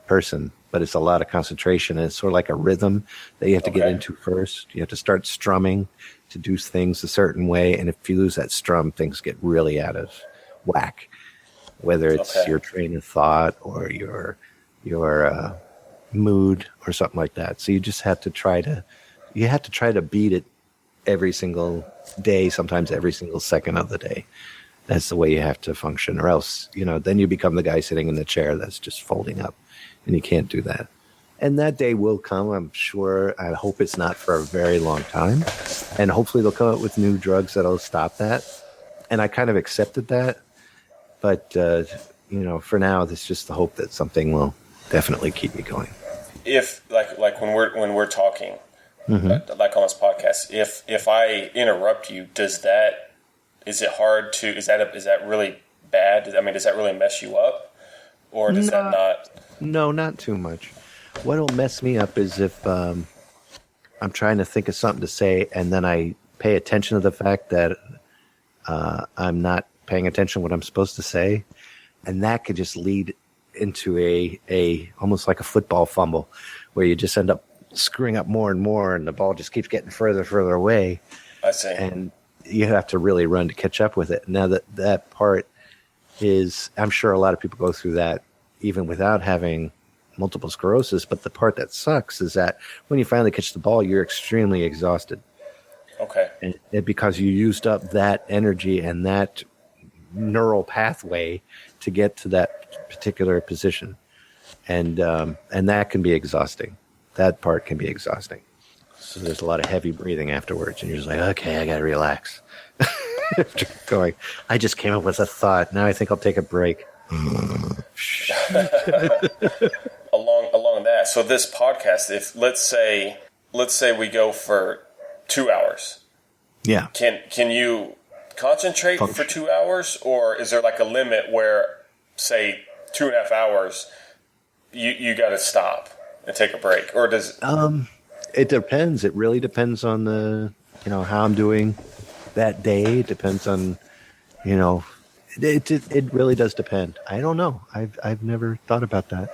person. But it's a lot of concentration. And it's sort of like a rhythm that you have to get into first. You have to start strumming to do things a certain way. And if you lose that strum, things get really out of whack. Whether it's your train of thought or your mood or something like that. So you just have to try to beat it every single day, sometimes every single second of the day. That's the way you have to function, or else, then you become the guy sitting in the chair that's just folding up, and you can't do that. And that day will come, I'm sure. I hope it's not for a very long time. And hopefully they'll come up with new drugs that'll stop that. And I kind of accepted that. But, for now, it's just the hope that something will definitely keep me going. If, like when we're talking, like on this podcast, if I interrupt you, is it hard to, is that really bad? I mean, does that really mess you up? Or does that not? No, not too much. What'll mess me up is if I'm trying to think of something to say and then I pay attention to the fact that I'm not paying attention to what I'm supposed to say, and that could just lead into a almost like a football fumble where you just end up screwing up more and more, and the ball just keeps getting further and further away. I see. And you have to really run to catch up with it. Now that part is, I'm sure a lot of people go through that even without having multiple sclerosis, but the part that sucks is that when you finally catch the ball, you're extremely exhausted. Okay. And because you used up that energy and that neural pathway to get to that particular position. And that can be exhausting. That part can be exhausting. So there's a lot of heavy breathing afterwards, and you're just like, okay, I got to relax. After going, I just came up with a thought. Now I think I'll take a break. Along that, so this podcast, if let's say we go for 2 hours, yeah, can you concentrate for 2 hours, or is there like a limit where, say, 2.5 hours, you got to stop and take a break, or does? It depends. It really depends on the how I'm doing that day. It depends on, it really does depend. I don't know. I've never thought about that.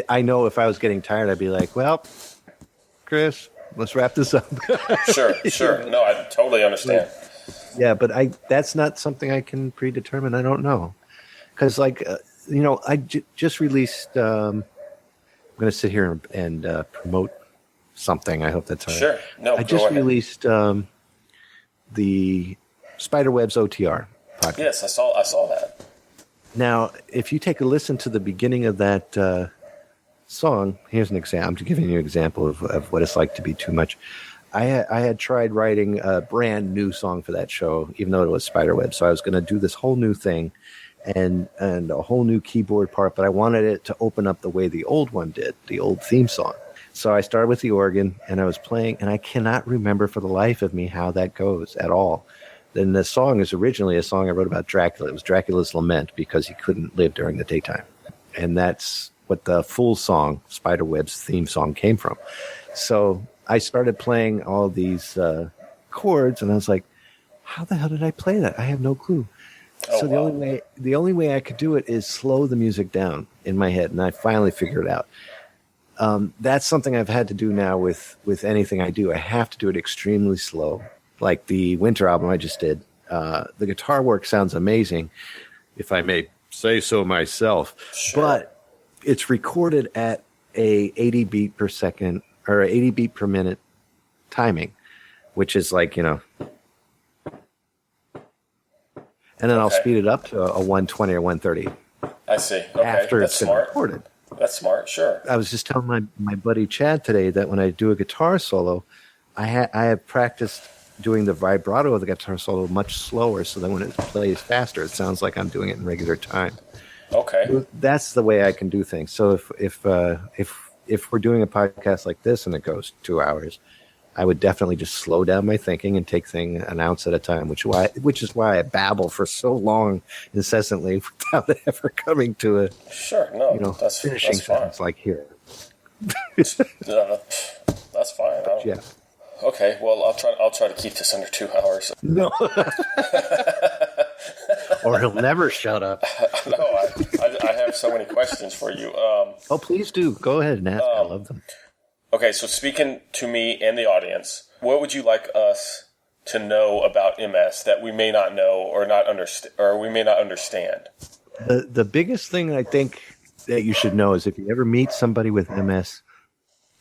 I know if I was getting tired, I'd be like, well, Chris, let's wrap this up. Sure. No, I totally understand. Yeah, but that's not something I can predetermine. I don't know. Because, I just released, I'm going to sit here and promote something. I hope that's all right. Sure. No, I just released the Spiderwebs OTR podcast. Yes, I saw that. Now, if you take a listen to the beginning of that song, here's an example. I'm giving you an example of what it's like to be too much. I had tried writing a brand new song for that show, even though it was Spiderweb. So I was going to do this whole new thing and a whole new keyboard part, but I wanted it to open up the way the old one did, the old theme song. So I started with the organ, and I was playing, and I cannot remember for the life of me how that goes at all. Then the song is originally a song I wrote about Dracula. It was Dracula's Lament because he couldn't live during the daytime. And that's what the full song, Spiderweb's theme song, came from. So I started playing all these chords, and I was like, how the hell did I play that? I have no clue. So the only way I could do it is slow the music down in my head, and I finally figured it out. That's something I've had to do now with anything I do. I have to do it extremely slow. Like the Winter album I just did. The guitar work sounds amazing, if I may say so myself. Sure. But it's recorded at a 80 beat per second or 80 beat per minute timing, which is like, and then I'll speed it up to a 120 or 130. I see. Okay. After That's it's been smart. recorded. That's smart. Sure. I was just telling my buddy Chad today that when I do a guitar solo, I have practiced doing the vibrato of the guitar solo much slower, so that when it plays faster, it sounds like I'm doing it in regular time. Okay. That's the way I can do things. So if we're doing a podcast like this and it goes 2 hours, I would definitely just slow down my thinking and take things an ounce at a time, which is why I babble for so long incessantly without ever coming to a finishing sentence like here. That's fine. Yeah. Okay, well, I'll try to keep this under 2 hours. No. Or he'll never shut up. No, I have so many questions for you. Please do. Go ahead and ask. I love them. Okay, so speaking to me and the audience, what would you like us to know about MS that we may not know or we may not understand? The biggest thing I think that you should know is if you ever meet somebody with MS,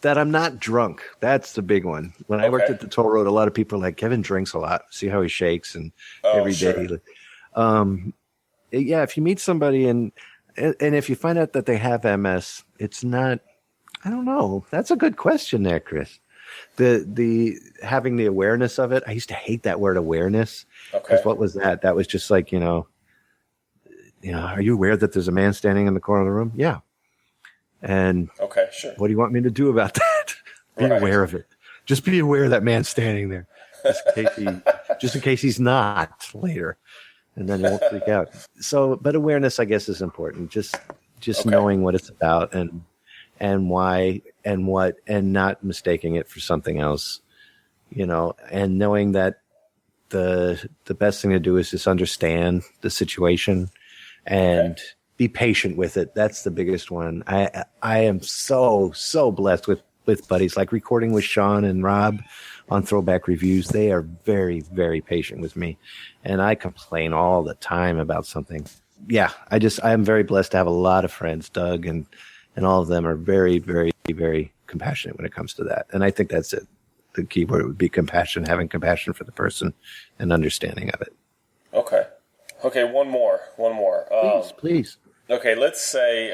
that I'm not drunk. That's the big one. When I worked at the toll road, a lot of people are like, Kevin drinks a lot. See how he shakes and every day. If you meet somebody and if you find out that they have MS, it's not, I don't know. That's a good question there, Chris. The having the awareness of it. I used to hate that word awareness. Because what was that? That was just like, are you aware that there's a man standing in the corner of the room? Yeah. And sure. What do you want me to do about that? Be aware of it. Just be aware of that man standing there, just in case he's not later, and then you won't freak out. So, but awareness, I guess, is important. Just knowing what it's about and why and what, and not mistaking it for something else, and knowing that the best thing to do is just understand the situation and be patient with it. That's the biggest one. I am so blessed with buddies like recording with Sean and Rob on Throwback Reviews. They are very, very patient with me, and I complain all the time about something. Yeah, I'm very blessed to have a lot of friends. Doug and all of them are very, very, very compassionate when it comes to that. And I think that's it. The key word would be compassion, having compassion for the person and understanding of it. Okay. One more. Please. Okay, let's say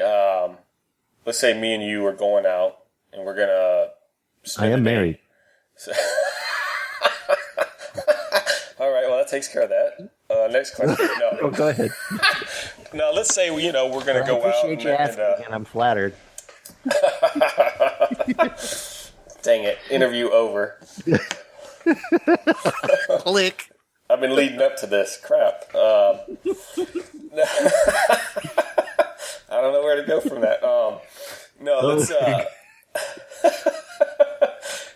me and you are going out and we're gonna. I am married. All right, well that takes care of that. Next question. No, go ahead. Now let's say we're gonna go out. Appreciate you asking, and I'm flattered. Dang it! Interview over. Click. I've been leading up to this crap. I don't know where to go from that.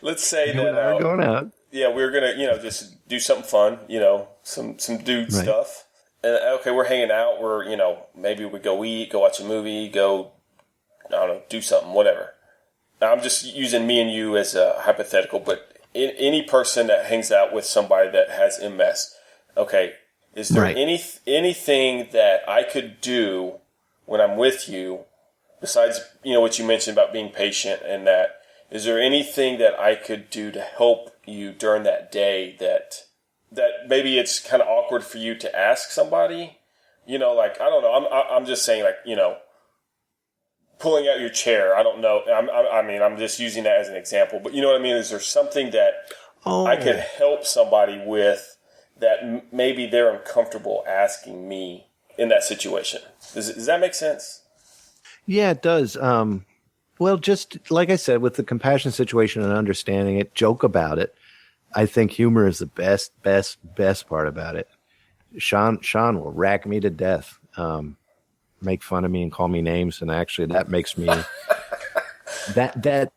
Let's say that we're going out. yeah, we were gonna, just do something fun, some dude Right. stuff. And okay, we're hanging out. We're, maybe we go eat, go watch a movie, go, I don't know, do something, whatever. I'm just using me and you as a hypothetical, but any person that hangs out with somebody that has MS, okay, is there Right. anything that I could do when I'm with you, besides, what you mentioned about being patient and that, is there anything that I could do to help you during that day that maybe it's kind of awkward for you to ask somebody? I don't know. I'm just saying, pulling out your chair. I don't know. I'm just using that as an example. But you know what I mean? Is there something that I could help somebody with that maybe they're uncomfortable asking me in that situation? Does that make sense? Yeah, it does. Well, just like I said, with the compassion situation and understanding it, joke about it. I think humor is the best part about it. Sean will rack me to death, make fun of me and call me names, and actually that makes me that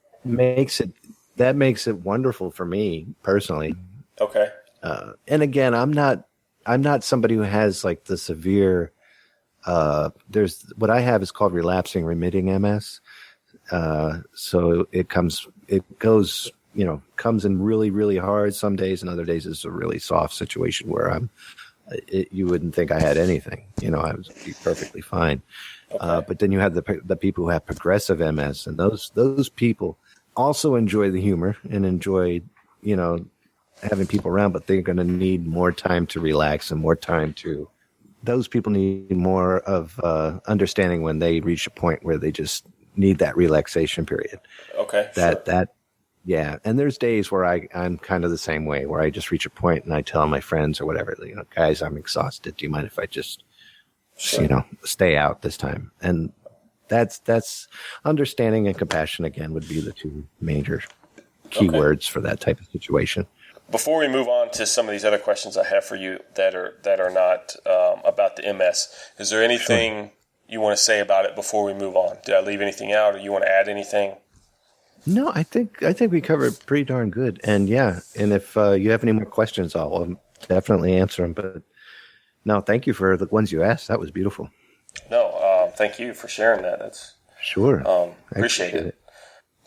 makes it wonderful for me personally. Okay. And again, I'm not somebody who has like the severe. There's what I have is called relapsing remitting MS. So it comes in really, really hard some days, and other days it's a really soft situation where you wouldn't think I had anything. I would be perfectly fine. Okay. But then you have the people who have progressive MS, and those people also enjoy the humor and enjoy, having people around, but they're going to need more time to relax and more time to. Those people need more of understanding when they reach a point where they just need that relaxation period. Okay. Yeah. And there's days where I'm kind of the same way, where I just reach a point and I tell my friends or whatever, guys, I'm exhausted. Do you mind if I just, stay out this time? And that's understanding and compassion again would be the two major key words for that type of situation. Before we move on to some of these other questions I have for you that are not about the MS, is there anything you want to say about it before we move on? Did I leave anything out, or you want to add anything? No, I think we covered it pretty darn good. And yeah, and if you have any more questions, I'll definitely answer them. But no, thank you for the ones you asked. That was beautiful. No, thank you for sharing that. That's sure. Appreciate it.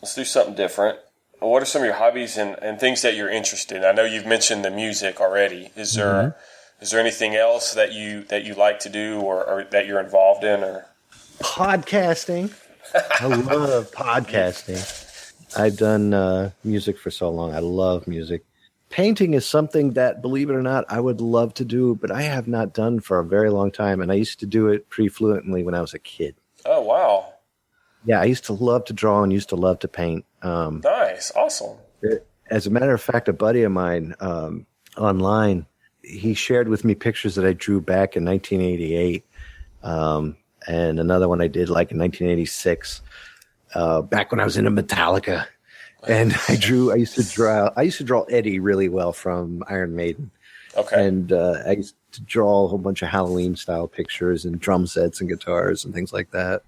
Let's do something different. What are some of your hobbies and things that you're interested in? I know you've mentioned the music already. Is there anything else that you like to do or that you're involved in? Or podcasting? I love podcasting. I've done music for so long. I love music. Painting is something that, believe it or not, I would love to do, but I have not done for a very long time. And I used to do it pretty fluently when I was a kid. Oh, wow. Yeah, I used to love to draw and used to love to paint. Nice. Awesome. As a matter of fact, a buddy of mine online, he shared with me pictures that I drew back in 1988 and another one I did like in 1986, back when I was into Metallica. And I used to draw Eddie really well from Iron Maiden. Okay. And I used to draw a whole bunch of Halloween style pictures and drum sets and guitars and things like that.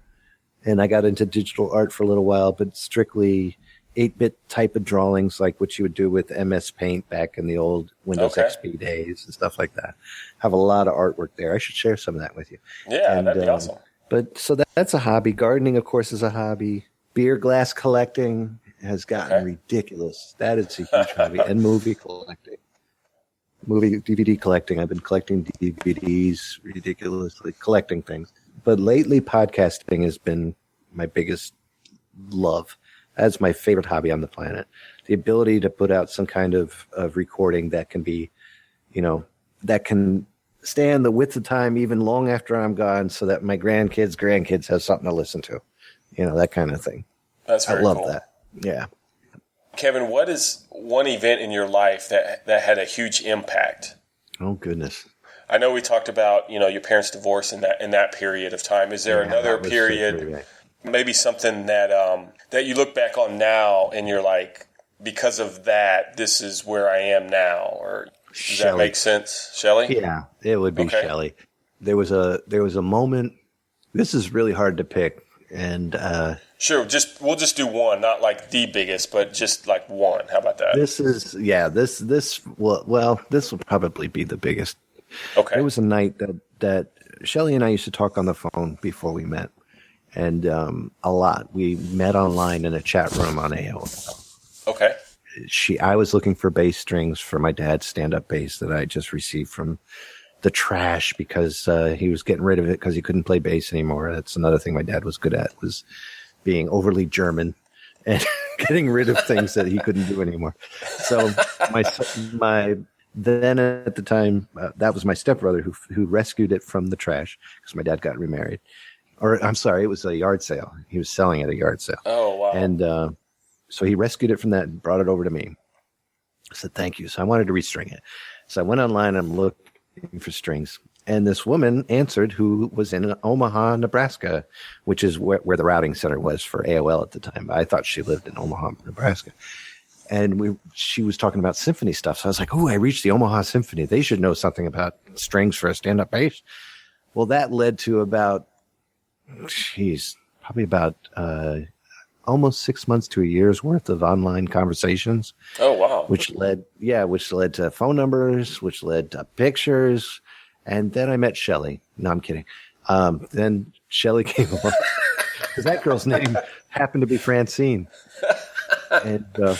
And I got into digital art for a little while, but strictly 8-bit type of drawings, like what you would do with MS Paint back in the old Windows XP days and stuff like that. Have a lot of artwork there. I should share some of that with you. Yeah, that'd be awesome. But so that's a hobby. Gardening, of course, is a hobby. Beer glass collecting has gotten ridiculous. That is a huge hobby. And movie collecting. DVD collecting. I've been collecting DVDs, ridiculously collecting things. But lately, podcasting has been my biggest love. That's my favorite hobby on the planet. The ability to put out some kind of recording that can be, that can stand the width of time even long after I'm gone, so that my grandkids have something to listen to. That kind of thing. That's very cool. I love that. Yeah. Kevin, what is one event in your life that had a huge impact? Oh, goodness. I know we talked about, your parents' divorce in that period of time. Is there another period, maybe something that you look back on now and you're like, because of that, this is where I am now? Or does that make sense? Shelley? Yeah, it would be Shelley. There was a moment. This is really hard to pick, and Sure. We'll just do one, not like the biggest, but just like one. How about that? This will probably be the biggest. Okay. There was a night that Shelly and I used to talk on the phone before we met, and a lot. We met online in a chat room on AOL. Okay. I was looking for bass strings for my dad's stand-up bass that I just received from the trash because he was getting rid of it because he couldn't play bass anymore. That's another thing my dad was good at, was being overly German and getting rid of things that he couldn't do anymore. So my then at the time, that was my stepbrother who rescued it from the trash because my dad got remarried. Or I'm sorry, it was a yard sale. He was selling at a yard sale. Oh, wow. And so he rescued it from that and brought it over to me. I said, thank you. So I wanted to restring it. So I went online and looked for strings. And this woman answered who was in Omaha, Nebraska, which is where the routing center was for AOL at the time. I thought she lived in Omaha, Nebraska. And she was talking about symphony stuff. So I was like, oh, I reached the Omaha Symphony. They should know something about strings for a stand-up bass. Well, that led to probably about almost 6 months to a year's worth of online conversations. Oh, wow. Which led to phone numbers, which led to pictures. And then I met Shelly. No, I'm kidding. Then Shelly came along because that girl's name happened to be Francine. And I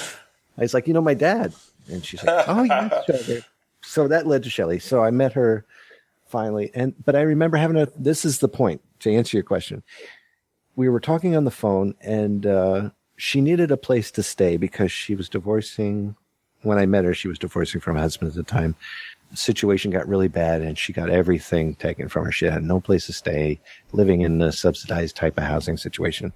was like, my dad. And she's like, oh, yeah, Shelly. So that led to Shelly. So I met her finally. But I remember this is the point to answer your question. We were talking on the phone and she needed a place to stay because she was divorcing. When I met her, she was divorcing from her husband at the time. The situation got really bad and she got everything taken from her. She had no place to stay, living in a subsidized type of housing situation.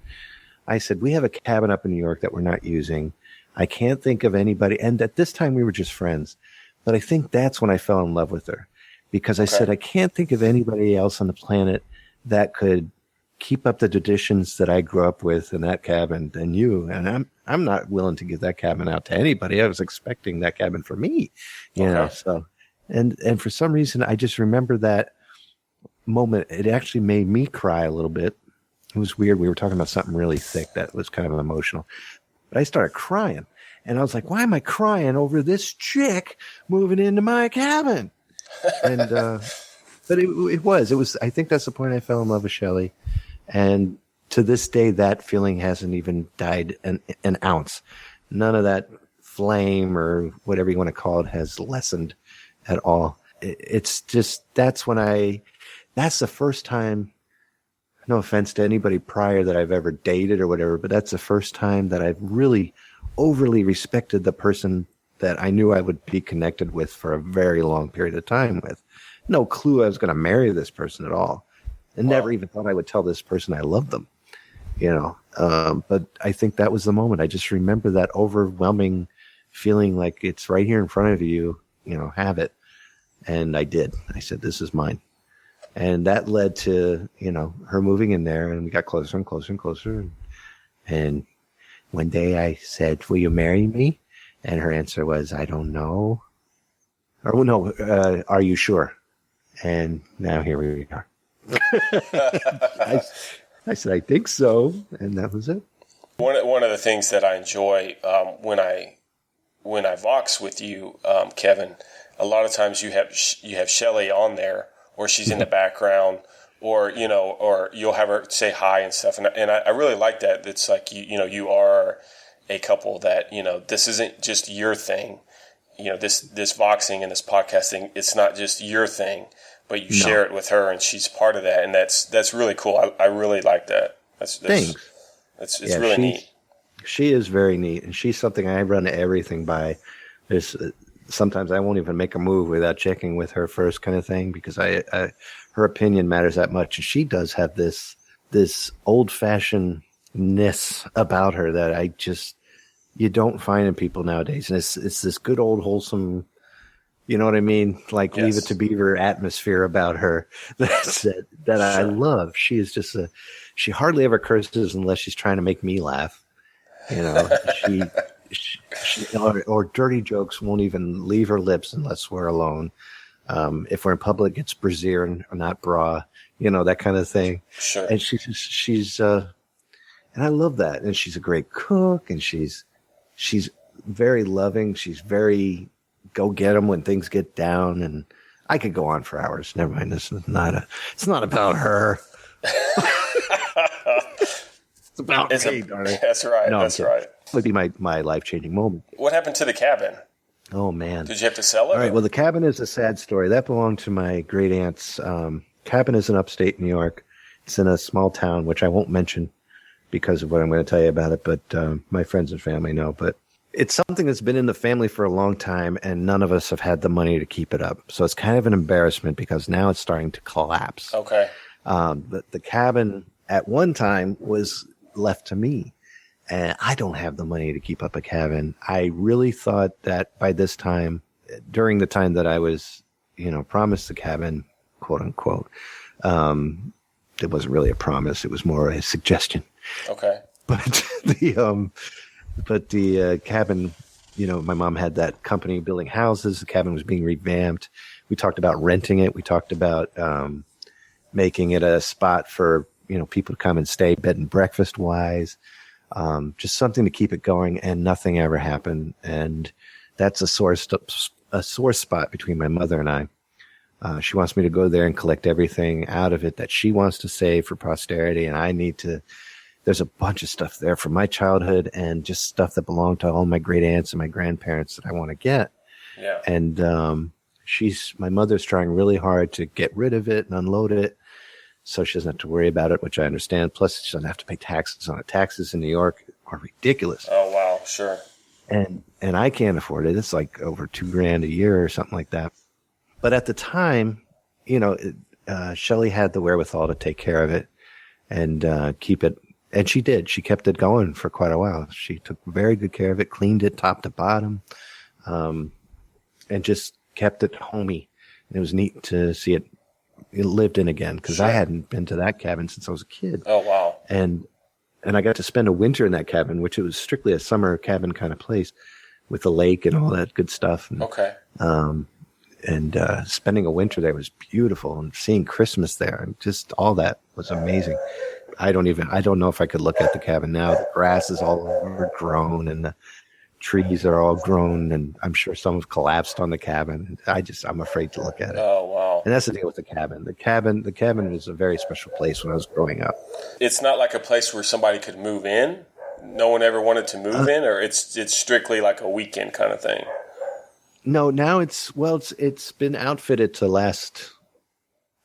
I said, we have a cabin up in New York that we're not using. I can't think of anybody. And at this time we were just friends, but I think that's when I fell in love with her because I said, I can't think of anybody else on the planet that could keep up the traditions that I grew up with in that cabin than you. And I'm not willing to give that cabin out to anybody. I was expecting that cabin for me, you know, so. And for some reason, I just remember that moment. It actually made me cry a little bit. It was weird. We were talking about something really thick that was kind of emotional. But I started crying. And I was like, why am I crying over this chick moving into my cabin? And but it was. I think that's the point I fell in love with Shelly. And to this day, that feeling hasn't even died an ounce. None of that flame or whatever you want to call it has lessened at all. It's just, that's the first time, no offense to anybody prior that I've ever dated or whatever, but that's the first time that I've really overly respected the person that I knew I would be connected with for a very long period of time with. No clue I was going to marry this person at all. And never even thought I would tell this person I loved them, but I think that was the moment. I just remember that overwhelming feeling like it's right here in front of you, have it. And I did. I said, this is mine. And that led to, her moving in there and we got closer and closer and closer. And one day I said, will you marry me? And her answer was, I don't know. Or no, are you sure? And now here we are. I said, I think so. And that was it. One of the things that I enjoy when I Vox with you, Kevin, a lot of times you have Shelly on there, or she's in the background, or you'll have her say hi and stuff, and I really like that. It's like you are a couple that this isn't just your thing, this Voxing and this podcasting. It's not just your thing, but you share it with her, and she's part of that, and that's really cool. I really like that. Thanks. It's really neat. She is very neat, and she's something I run everything by. There's sometimes I won't even make a move without checking with her first, kind of thing, because her opinion matters that much. And she does have this old-fashionedness about her that you don't find in people nowadays. And it's this good old wholesome, you know what I mean? Like Leave It to Beaver atmosphere about her. That's it. That I love. She is just she hardly ever curses unless she's trying to make me laugh. She or dirty jokes won't even leave her lips unless we're alone. If we're in public, it's brassiere and not bra, that kind of thing. Sure. And she's And I love that. And she's a great cook, and she's very loving. She's very go get 'em when things get down. And I could go on for hours. Never mind. It's not about her. It's about me, darn it. That's right. No, that's right. Would be my life-changing moment. What happened to the cabin? Oh, man. Did you have to sell it? All right. Well, the cabin is a sad story. That belonged to my great aunt's. Cabin is in upstate New York. It's in a small town, which I won't mention because of what I'm going to tell you about it. But my friends and family know. But it's something that's been in the family for a long time, and none of us have had the money to keep it up. So it's kind of an embarrassment because now it's starting to collapse. Okay. The cabin at one time was left to me. And I don't have the money to keep up a cabin. I really thought that by this time, during the time that I was, promised the cabin, quote unquote, it wasn't really a promise. It was more a suggestion. Okay. But the cabin, my mom had that company building houses. The cabin was being revamped. We talked about renting it. We talked about making it a spot for, people to come and stay bed and breakfast wise. Just something to keep it going, and nothing ever happened. And that's a sore spot between my mother and I. She wants me to go there and collect everything out of it that she wants to save for posterity. And I need to, there's a bunch of stuff there from my childhood and just stuff that belonged to all my great aunts and my grandparents that I want to get. Yeah. And, my mother's trying really hard to get rid of it and unload it, so she doesn't have to worry about it, which I understand. Plus, she doesn't have to pay taxes on it. Taxes in New York are ridiculous. Oh, wow. Sure. And I can't afford it. It's like over $2,000 a year or something like that. But at the time, Shelley had the wherewithal to take care of it and keep it. And she did. She kept it going for quite a while. She took very good care of it, cleaned it top to bottom, and just kept it homey. And it was neat to see it lived in again, because I hadn't been to that cabin since I was a kid. Oh, wow. And I got to spend a winter in that cabin, which it was strictly a summer cabin kind of place with a lake and all that good stuff. And, okay. Spending a winter there was beautiful, and seeing Christmas there and just all that was amazing. I don't know if I could look at the cabin now. The grass is all overgrown and the trees are all grown, and I'm sure some have collapsed on the cabin. I'm afraid to look at it. Oh, wow. And that's the deal with the cabin. The cabin was a very special place when I was growing up. It's not like a place where somebody could move in? No one ever wanted to move in, or it's strictly like a weekend kind of thing? No, now it's been outfitted to last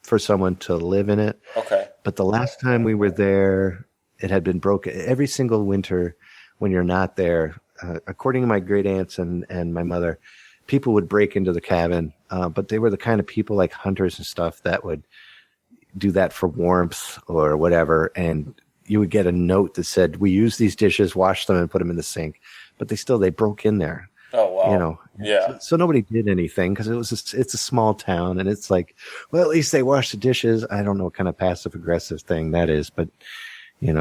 for someone to live in it. Okay. But the last time we were there, it had been broken. Every single winter when you're not there, according to my great aunts and my mother, people would break into the cabin, but they were the kind of people like hunters and stuff that would do that for warmth or whatever. And you would get a note that said, "We use these dishes, wash them, and put them in the sink." But they broke in there. Oh, wow. Yeah. So nobody did anything because it's a small town, and it's like, well, at least they wash the dishes. I don't know what kind of passive aggressive thing that is, but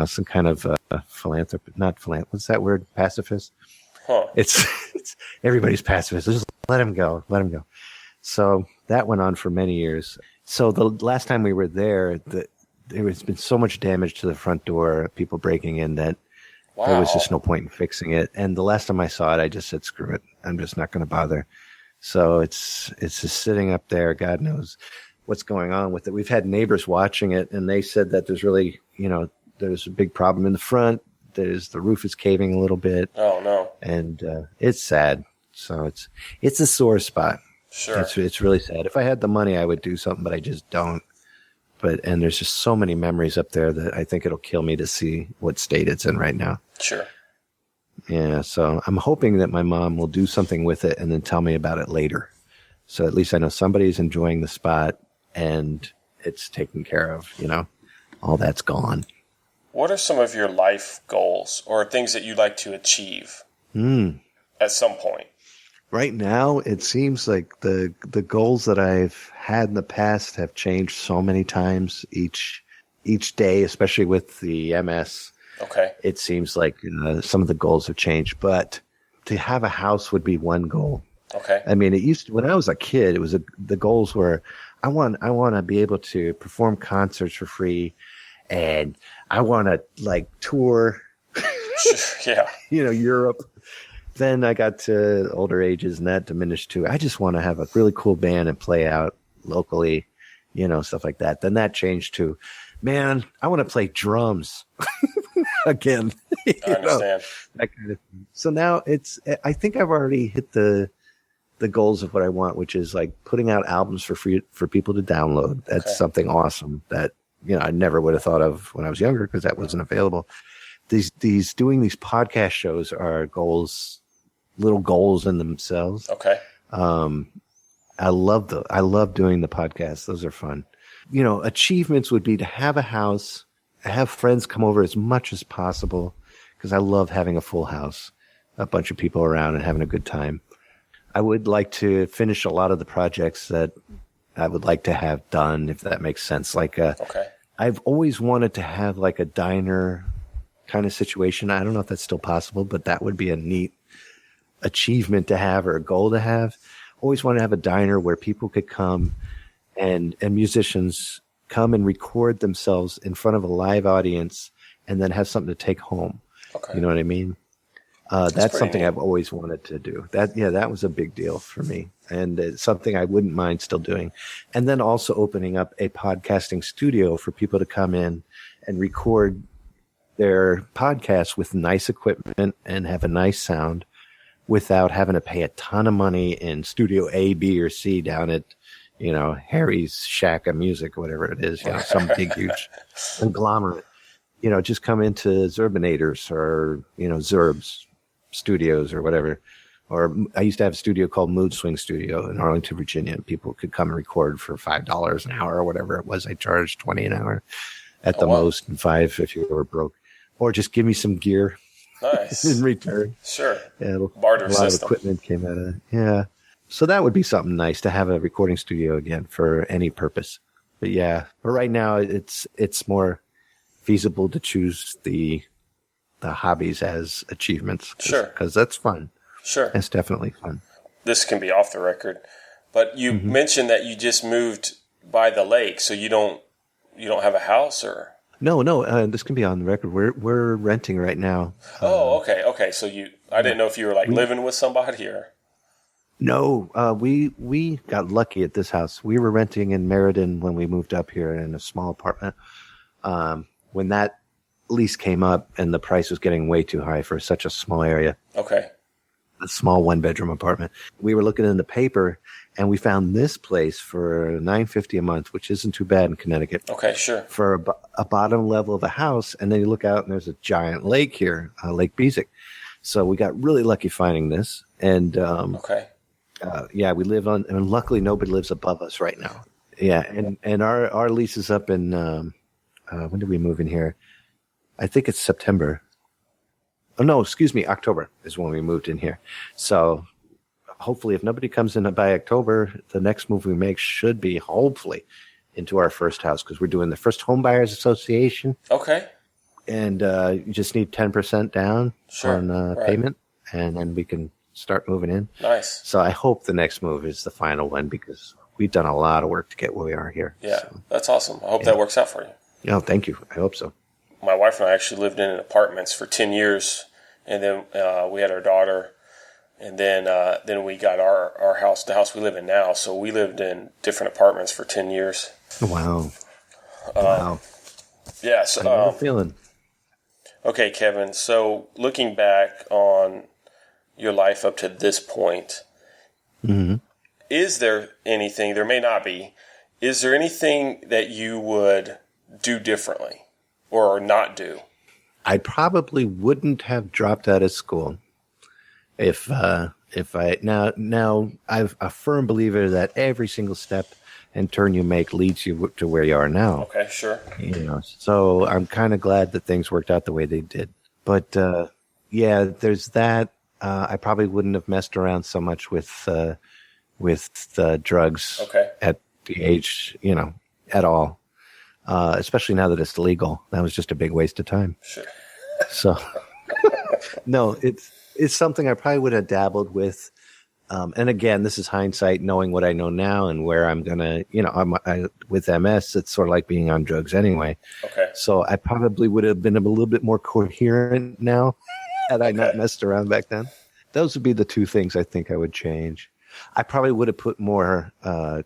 some kind of what's that word? Pacifist. Huh. It's everybody's pacifist. Just let him go. So that went on for many years. So the last time we were there, there has been so much damage to the front door, people breaking in, that there was just no point in fixing it. And the last time I saw it, I just said, screw it. I'm just not going to bother. So it's just sitting up there. God knows what's going on with it. We've had neighbors watching it, and they said that there's really, there's a big problem in the front. The roof is caving a little bit. Oh, no. And it's sad. So it's a sore spot. Sure. It's really sad. If I had the money, I would do something, but I just don't. And there's just so many memories up there that I think it'll kill me to see what state it's in right now. Sure. Yeah, so I'm hoping that my mom will do something with it and then tell me about it later. So at least I know somebody's enjoying the spot and it's taken care of, all that's gone. What are some of your life goals or things that you'd like to achieve at some point? Right now, it seems like the goals that I've had in the past have changed so many times each day, especially with the MS. Okay. It seems like some of the goals have changed, but to have a house would be one goal. Okay. I mean, it used to, when I was a kid, the goals were, I want to be able to perform concerts for free, and I want to like tour, Yeah. Europe. Then I got to older ages and that diminished too. I just want to have a really cool band and play out locally, stuff like that. Then that changed to, man, I want to play drums again. I understand. That kind of thing. So now I think I've already hit the goals of what I want, which is like putting out albums for free for people to download. That's something awesome that, I never would have thought of when I was younger because that wasn't available. Doing these podcast shows are little goals in themselves. Okay. I love doing the podcasts. Those are fun. Achievements would be to have a house, have friends come over as much as possible because I love having a full house, a bunch of people around and having a good time. I would like to finish a lot of the projects that I would like to have done, if that makes sense. Like, I've always wanted to have like a diner kind of situation. I don't know if that's still possible, but that would be a neat achievement to have or a goal to have. Always wanted to have a diner where people could come and musicians come and record themselves in front of a live audience and then have something to take home. Okay. You know what I mean? That's something neat. I've always wanted to do. That was a big deal for me. And it's something I wouldn't mind still doing. And then also opening up a podcasting studio for people to come in and record their podcasts with nice equipment and have a nice sound without having to pay a ton of money in studio A, B, or C down at, Harry's Shack of Music or whatever it is, some big, huge conglomerate. Just come into Zerbinators or, Zerb's Studios or whatever. Or I used to have a studio called Mood Swing Studio in Arlington, Virginia, and people could come and record for $5 an hour or whatever it was. I charged $20 an hour at the most, and $5 if you were broke. Or just give me some gear. Nice. In return. Sure. Yeah, Barter a lot system. of equipment came out of it. Yeah. So that would be something nice to have a recording studio again for any purpose. But right now it's more feasible to choose the hobbies as achievements. Sure. Because that's fun. Sure. It's definitely fun. This can be off the record, but you mentioned that you just moved by the lake, so you don't have a house or? No. This can be on the record. We're renting right now. Oh, okay. So I didn't know if you were like living with somebody or. No, we got lucky at this house. We were renting in Meriden when we moved up here in a small apartment. When that lease came up and the price was getting way too high for such a small area. Okay. A small 1-bedroom apartment. We were looking in the paper and we found this place for $950 a month, which isn't too bad in Connecticut. Okay, sure. For a bottom level of a house, and then you look out and there's a giant lake here, Lake Bezic. So we got really lucky finding this, and we live on, and luckily nobody lives above us right now. Yeah, and our lease is up in when did we move in here? I think it's September. Oh no, excuse me, October is when we moved in here. So hopefully, if nobody comes in by October, the next move we make should be hopefully into our first house because we're doing the first home buyers association. Okay. And you just need 10% down on payment, and then we can start moving in. Nice. So I hope the next move is the final one because we've done a lot of work to get where we are here. Yeah, so, that's awesome. I hope that works out for you. Yeah, thank you. I hope so. My wife and I actually lived in apartments for 10 years, and then we had our daughter, and then we got our house, the house we live in now. So we lived in different apartments for 10 years. Wow. Yeah. So, I know the feeling. Okay, Kevin. So looking back on your life up to this point, is there anything, there may not be, is there anything that you would do differently or not do? I probably wouldn't have dropped out of school if I'm a firm believer that every single step and turn you make leads you to where you are now. Okay, sure. So I'm kind of glad that things worked out the way they did. But there's that. I probably wouldn't have messed around so much with drugs at the age, at all. Especially now that it's legal. That was just a big waste of time. Sure. So, no, it's something I probably would have dabbled with And again, this is hindsight, knowing what I know now and where I'm going to, with MS, it's sort of like being on drugs anyway. Okay. So I probably would have been a little bit more coherent now had I not messed around back then. Those would be the two things I think I would change. I probably would have put more, I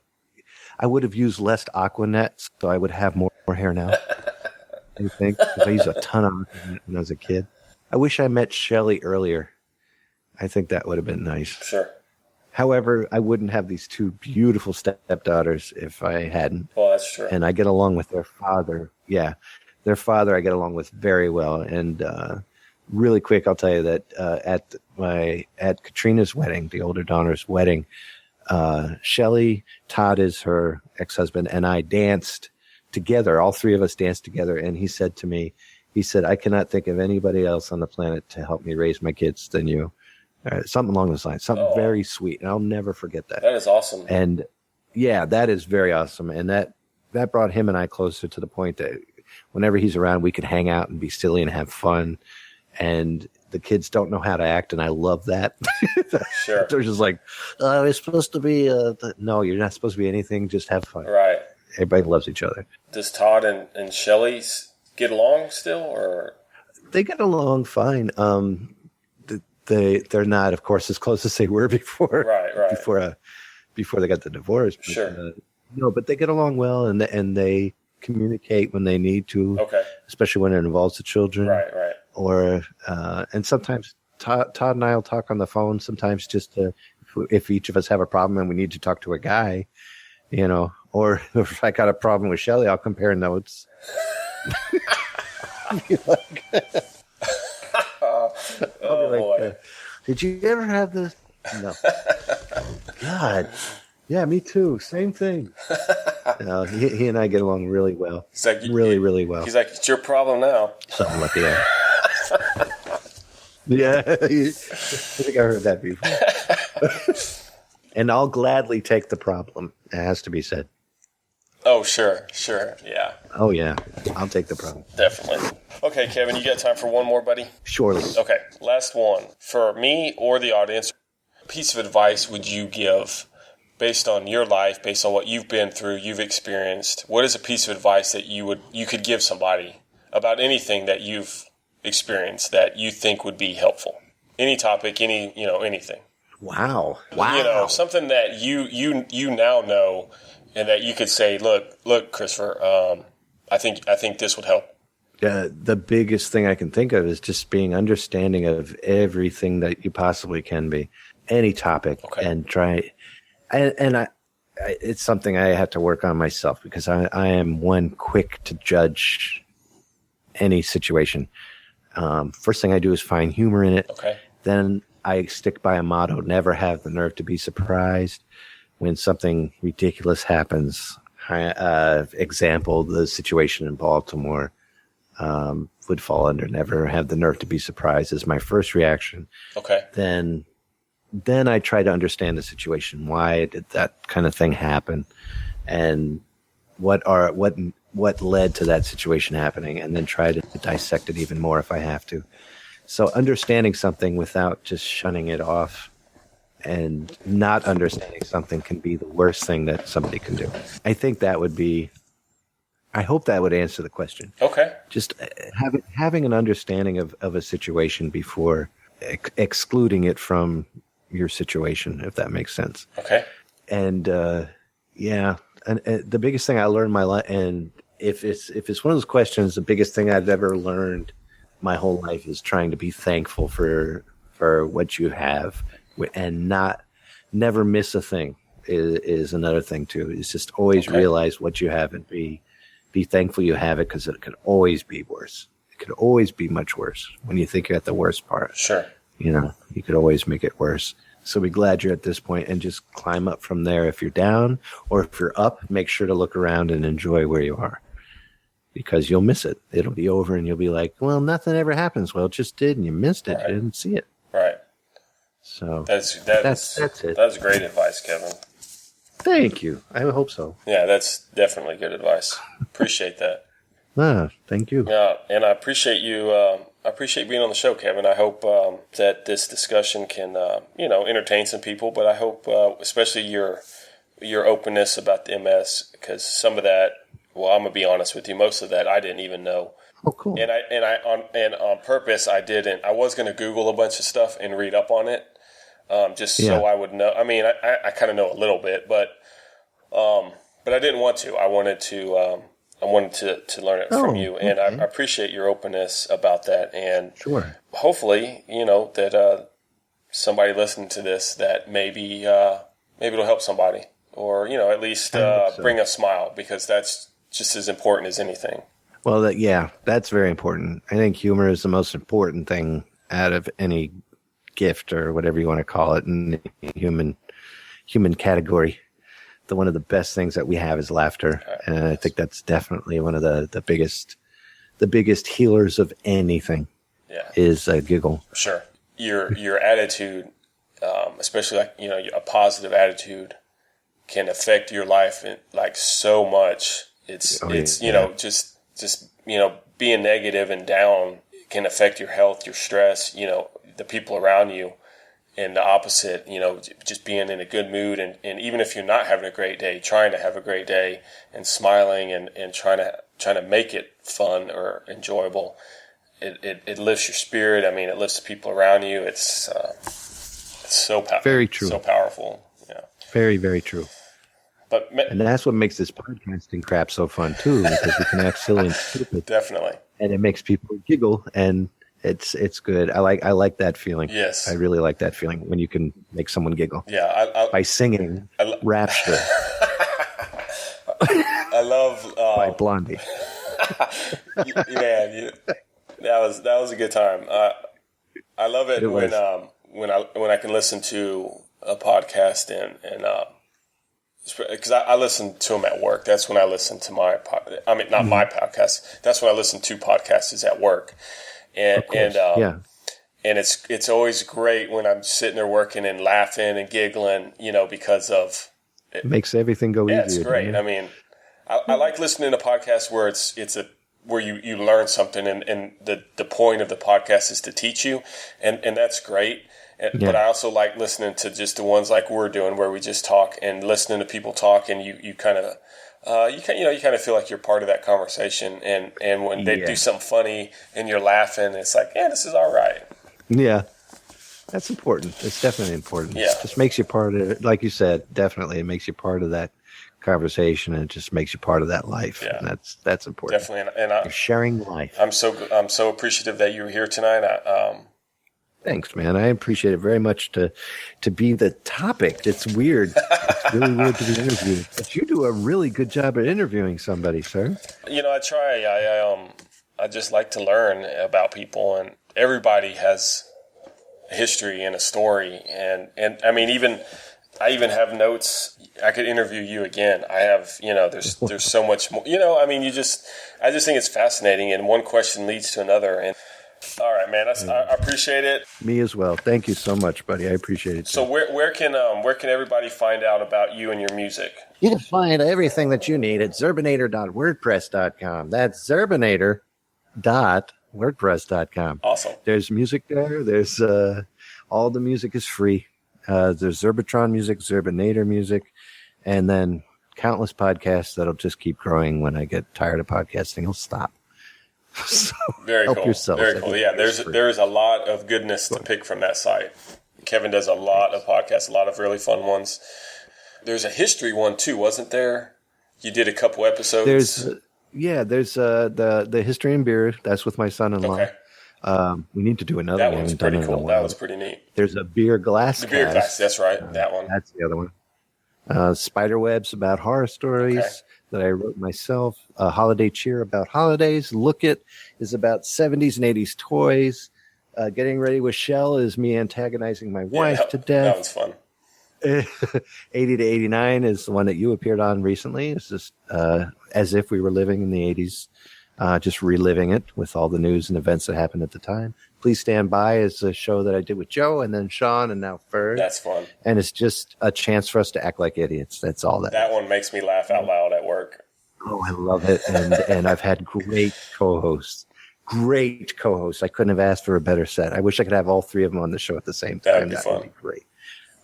would have used less Aquanet, so I would have more hair now. I think. 'Cause I used a ton of Aquanet when I was a kid. I wish I met Shelly earlier. I think that would have been nice. Sure. However, I wouldn't have these two beautiful stepdaughters if I hadn't. Well, that's true. And I get along with their father. Yeah. Their father I get along with very well. And really quick, I'll tell you that at Katrina's wedding, the older daughter's wedding, Shelly, Todd is her ex-husband, and I danced together. All three of us danced together. And he said to me, I cannot think of anybody else on the planet to help me raise my kids than you. Something along those lines, something very sweet. And I'll never forget that. That is awesome. And yeah, that is very awesome. And that brought him and I closer to the point that whenever he's around, we could hang out and be silly and have fun. And the kids don't know how to act. And I love that. Sure. They're just like, we're supposed to be, no, you're not supposed to be anything. Just have fun. Right. Everybody loves each other. Does Todd and Shelly get along still, or? They get along fine. They're not, of course, as close as they were before. Right. Before they got the divorce. But, Sure. No, but they get along well, and they communicate when they need to. Okay. Especially when it involves the children. Right. Or and sometimes Todd and I will talk on the phone. Sometimes just if each of us have a problem and we need to talk to a guy, or if I got a problem with Shelly, I'll compare notes. Boy. Did you ever have this? No. God. Yeah, me too. Same thing. He and I get along really well. He's like, really well. He's like, it's your problem now. Something like that. Yeah. I think I heard that before. And I'll gladly take the problem. It has to be said. Oh, sure. Yeah. Oh, yeah. I'll take the problem. Definitely. Okay, Kevin, you got time for one more, buddy? Surely. Okay, last one. For me or the audience, what piece of advice would you give based on your life, based on what you've been through, you've experienced? What is a piece of advice that you could give somebody about anything that you've experienced that you think would be helpful? Any topic, anything. Wow. Something that you now know and that you could say, look, Christopher, I think this would help. The biggest thing I can think of is just being understanding of everything that you possibly can be, any topic, and try. And it's something I have to work on myself because I am one quick to judge any situation. First thing I do is find humor in it. Okay. Then I stick by a motto: never have the nerve to be surprised when something ridiculous happens. Example: the situation in Baltimore. Would fall under never have the nerve to be surprised is my first reaction. Okay. Then I try to understand the situation. Why did that kind of thing happen? And what led to that situation happening? And then try to dissect it even more if I have to. So understanding something without just shunning it off and not understanding something can be the worst thing that somebody can do. I think that would be, I hope that would answer the question. Okay. Just having an understanding of a situation before excluding it from your situation, if that makes sense. Okay. And yeah, and the biggest thing I learned in my life, and if it's one of those questions, the biggest thing I've ever learned my whole life is trying to be thankful for what you have, and never miss a thing is another thing too. It's just always realize what you have and be thankful you have it, because it could always be worse. It could always be much worse when you think you're at the worst part. Sure. You could always make it worse. So be glad you're at this point and just climb up from there. If you're down or if you're up, make sure to look around and enjoy where you are, because you'll miss it. It'll be over and you'll be like, well, nothing ever happens. Well, it just did, and you missed it. Right. You didn't see it. Right. So that's it. That's great advice, Kevin. Thank you. I hope so. Yeah, that's definitely good advice. Appreciate that. Thank you. Yeah, and I appreciate you I appreciate being on the show, Kevin. I hope that this discussion can, entertain some people. But I hope, especially your openness about the MS, because some of that, well, I'm gonna be honest with you, most of that I didn't even know. Oh, cool. And on purpose, I didn't. I was gonna Google a bunch of stuff and read up on it, so I would know. I mean, I kind of know a little bit, but I didn't want to. I wanted to learn it from you, and I appreciate your openness about that. And sure, hopefully, that somebody listening to this, that maybe it'll help somebody, or at least bring a smile, because that's just as important as anything. Well, that's very important. I think humor is the most important thing out of any gift or whatever you want to call it in the human category. One of the best things that we have is laughter, and I think that's definitely one of the biggest healers of anything. Is a giggle. Sure, your attitude, especially a positive attitude, can affect your life like so much. It's just being negative and down can affect your health, your stress, the people around you. And the opposite, just being in a good mood, and even if you're not having a great day, trying to have a great day and smiling and trying to make it fun or enjoyable, it lifts your spirit. I mean, it lifts the people around you. It's so powerful. Very true. So powerful. Yeah. Very, very true. And that's what makes this podcasting crap so fun too, because we can act silly and stupid. Definitely. And it makes people giggle, and it's good. I like that feeling. Yes. I really like that feeling when you can make someone giggle. Yeah. By singing Rapture. I love by Blondie. Man, that was a good time. I love it when I can listen to a podcast and because I listen to them at work. That's when I listen to my my podcast. That's when I listen to podcasts is at work. And it's always great when I'm sitting there working and laughing and giggling, because of it makes everything go easier. Yeah, it's great. I mean, I like listening to podcasts where where you learn something, and the point of the podcast is to teach you, and that's great. But I also like listening to just the ones like we're doing, where we just talk and listening to people talk, and you kind of. You kind of feel like you're part of that conversation, and when they do something funny and you're laughing, it's like, this is all right. Yeah, that's important. It's definitely important. Yeah, it just makes you part of it. Like you said, definitely, it makes you part of that conversation, and it just makes you part of that life. Yeah, and that's important. Definitely, and you're sharing life. I'm so appreciative that you were here tonight. Thanks, man. I appreciate it very much to be the topic. It's weird. It's really weird to be interviewed. But you do a really good job at interviewing somebody, sir. I try. I just like to learn about people, and everybody has a history and a story. And I mean, I even have notes. I could interview you again. I have, there's so much more. I just think it's fascinating, and one question leads to another. And all right, man. I appreciate it. Me as well. Thank you so much, buddy. I appreciate it. So where can everybody find out about you and your music? You can find everything that you need at zerbinator.wordpress.com. That's zerbinator.wordpress.com. Awesome. There's music there. There's all the music is free. There's Zerbitron music, Zerbinator music, and then countless podcasts that'll just keep growing. When I get tired of podcasting, I'll stop. So very help cool. yourself. Very cool. Yeah, there's a lot of goodness to pick from that site. Kevin does a lot of podcasts, a lot of really fun ones. There's a history one too, wasn't there? You did a couple episodes. There's the History and Beer. That's with my son-in-law. Okay. We need to do another that one. One's pretty cool. That was pretty neat. There's a Beer Glass. The Beer Glass. That's right. That one. That's the other one. Spiderwebs about horror stories that I wrote myself. Holiday Cheer about holidays. Look It is about 70s and 80s toys. Getting Ready with Shell is me antagonizing my wife to death. That was fun. 80 to 89 is the one that you appeared on recently. It's just as if we were living in the 80s, just reliving it with all the news and events that happened at the time. Please Stand By is a show that I did with Joe and then Sean and now Ferg. That's fun. And it's just a chance for us to act like idiots. That's all that. That one makes me laugh out loud at work. Oh, I love it. And I've had great co-hosts. great co-hosts. I couldn't have asked for a better set. I wish I could have all three of them on the show at the same time. That'd be fun. Would be great.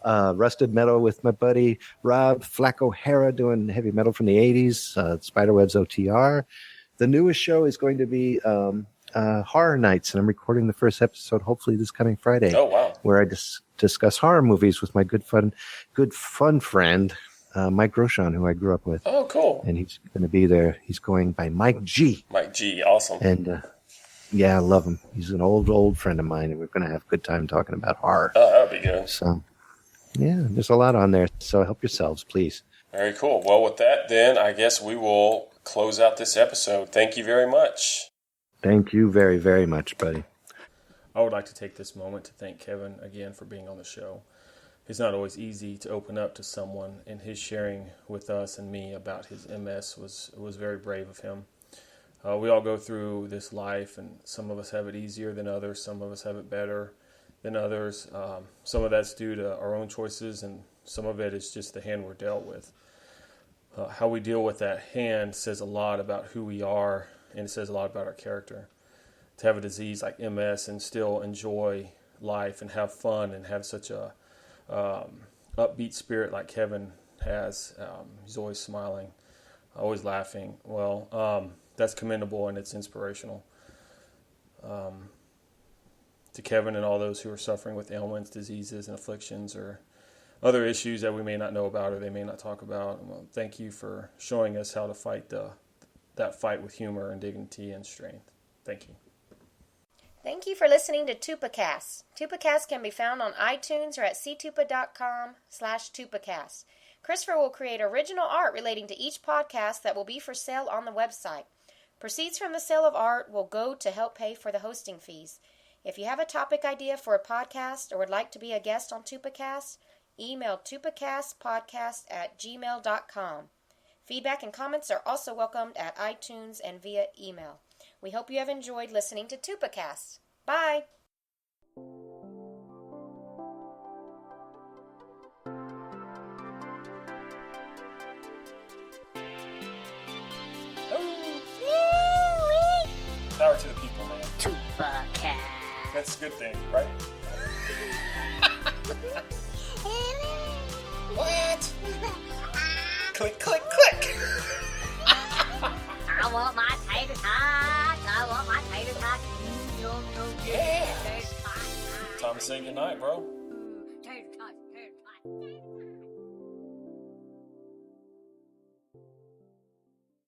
Rusted Metal with my buddy Rob Flack O'Hara doing heavy metal from the 80s. Spiderwebs OTR. The newest show is going to be Horror Nights, and I'm recording the first episode hopefully this coming Friday. Oh, wow. Where I discuss horror movies with my good fun friend Mike Rochon, who I grew up with. Oh, cool. And he's going to be there. He's going by Mike G. Mike G, awesome. And yeah, I love him. He's an old friend of mine, and we're going to have a good time talking about horror. Oh, that would be good. So, yeah, there's a lot on there. So help yourselves, please. Very cool. Well, with that, then, I guess we will close out this episode. Thank you very much. Thank you very, very much, buddy. I would like to take this moment to thank Kevin again for being on the show. It's not always easy to open up to someone, and his sharing with us and me about his MS was very brave of him. We all go through this life, and some of us have it easier than others. Some of us have it better than others. Some of that's due to our own choices, and some of it is just the hand we're dealt with. How we deal with that hand says a lot about who we are, and it says a lot about our character. To have a disease like MS and still enjoy life and have fun and have such a upbeat spirit like Kevin has. He's always smiling, always laughing. Well, that's commendable and it's inspirational. To Kevin and all those who are suffering with ailments, diseases, and afflictions or other issues that we may not know about or they may not talk about, well, thank you for showing us how to fight that fight with humor and dignity and strength. Thank you. Thank you for listening to Tupacast. Tupacast can be found on iTunes or at ctupa.com/Tupacast. Christopher will create original art relating to each podcast that will be for sale on the website. Proceeds from the sale of art will go to help pay for the hosting fees. If you have a topic idea for a podcast or would like to be a guest on Tupacast, email tupacastpodcast@gmail.com. Feedback and comments are also welcomed at iTunes and via email. We hope you have enjoyed listening to Tupacast. Bye! Power to the people, man. Tupacast. That's a good thing, right? What? Click, click, click! I want my tater tots. I want my tater tots. Yum, yum, Yeah. tater tots. Time to say goodnight, bro. Tater tots, tater tots.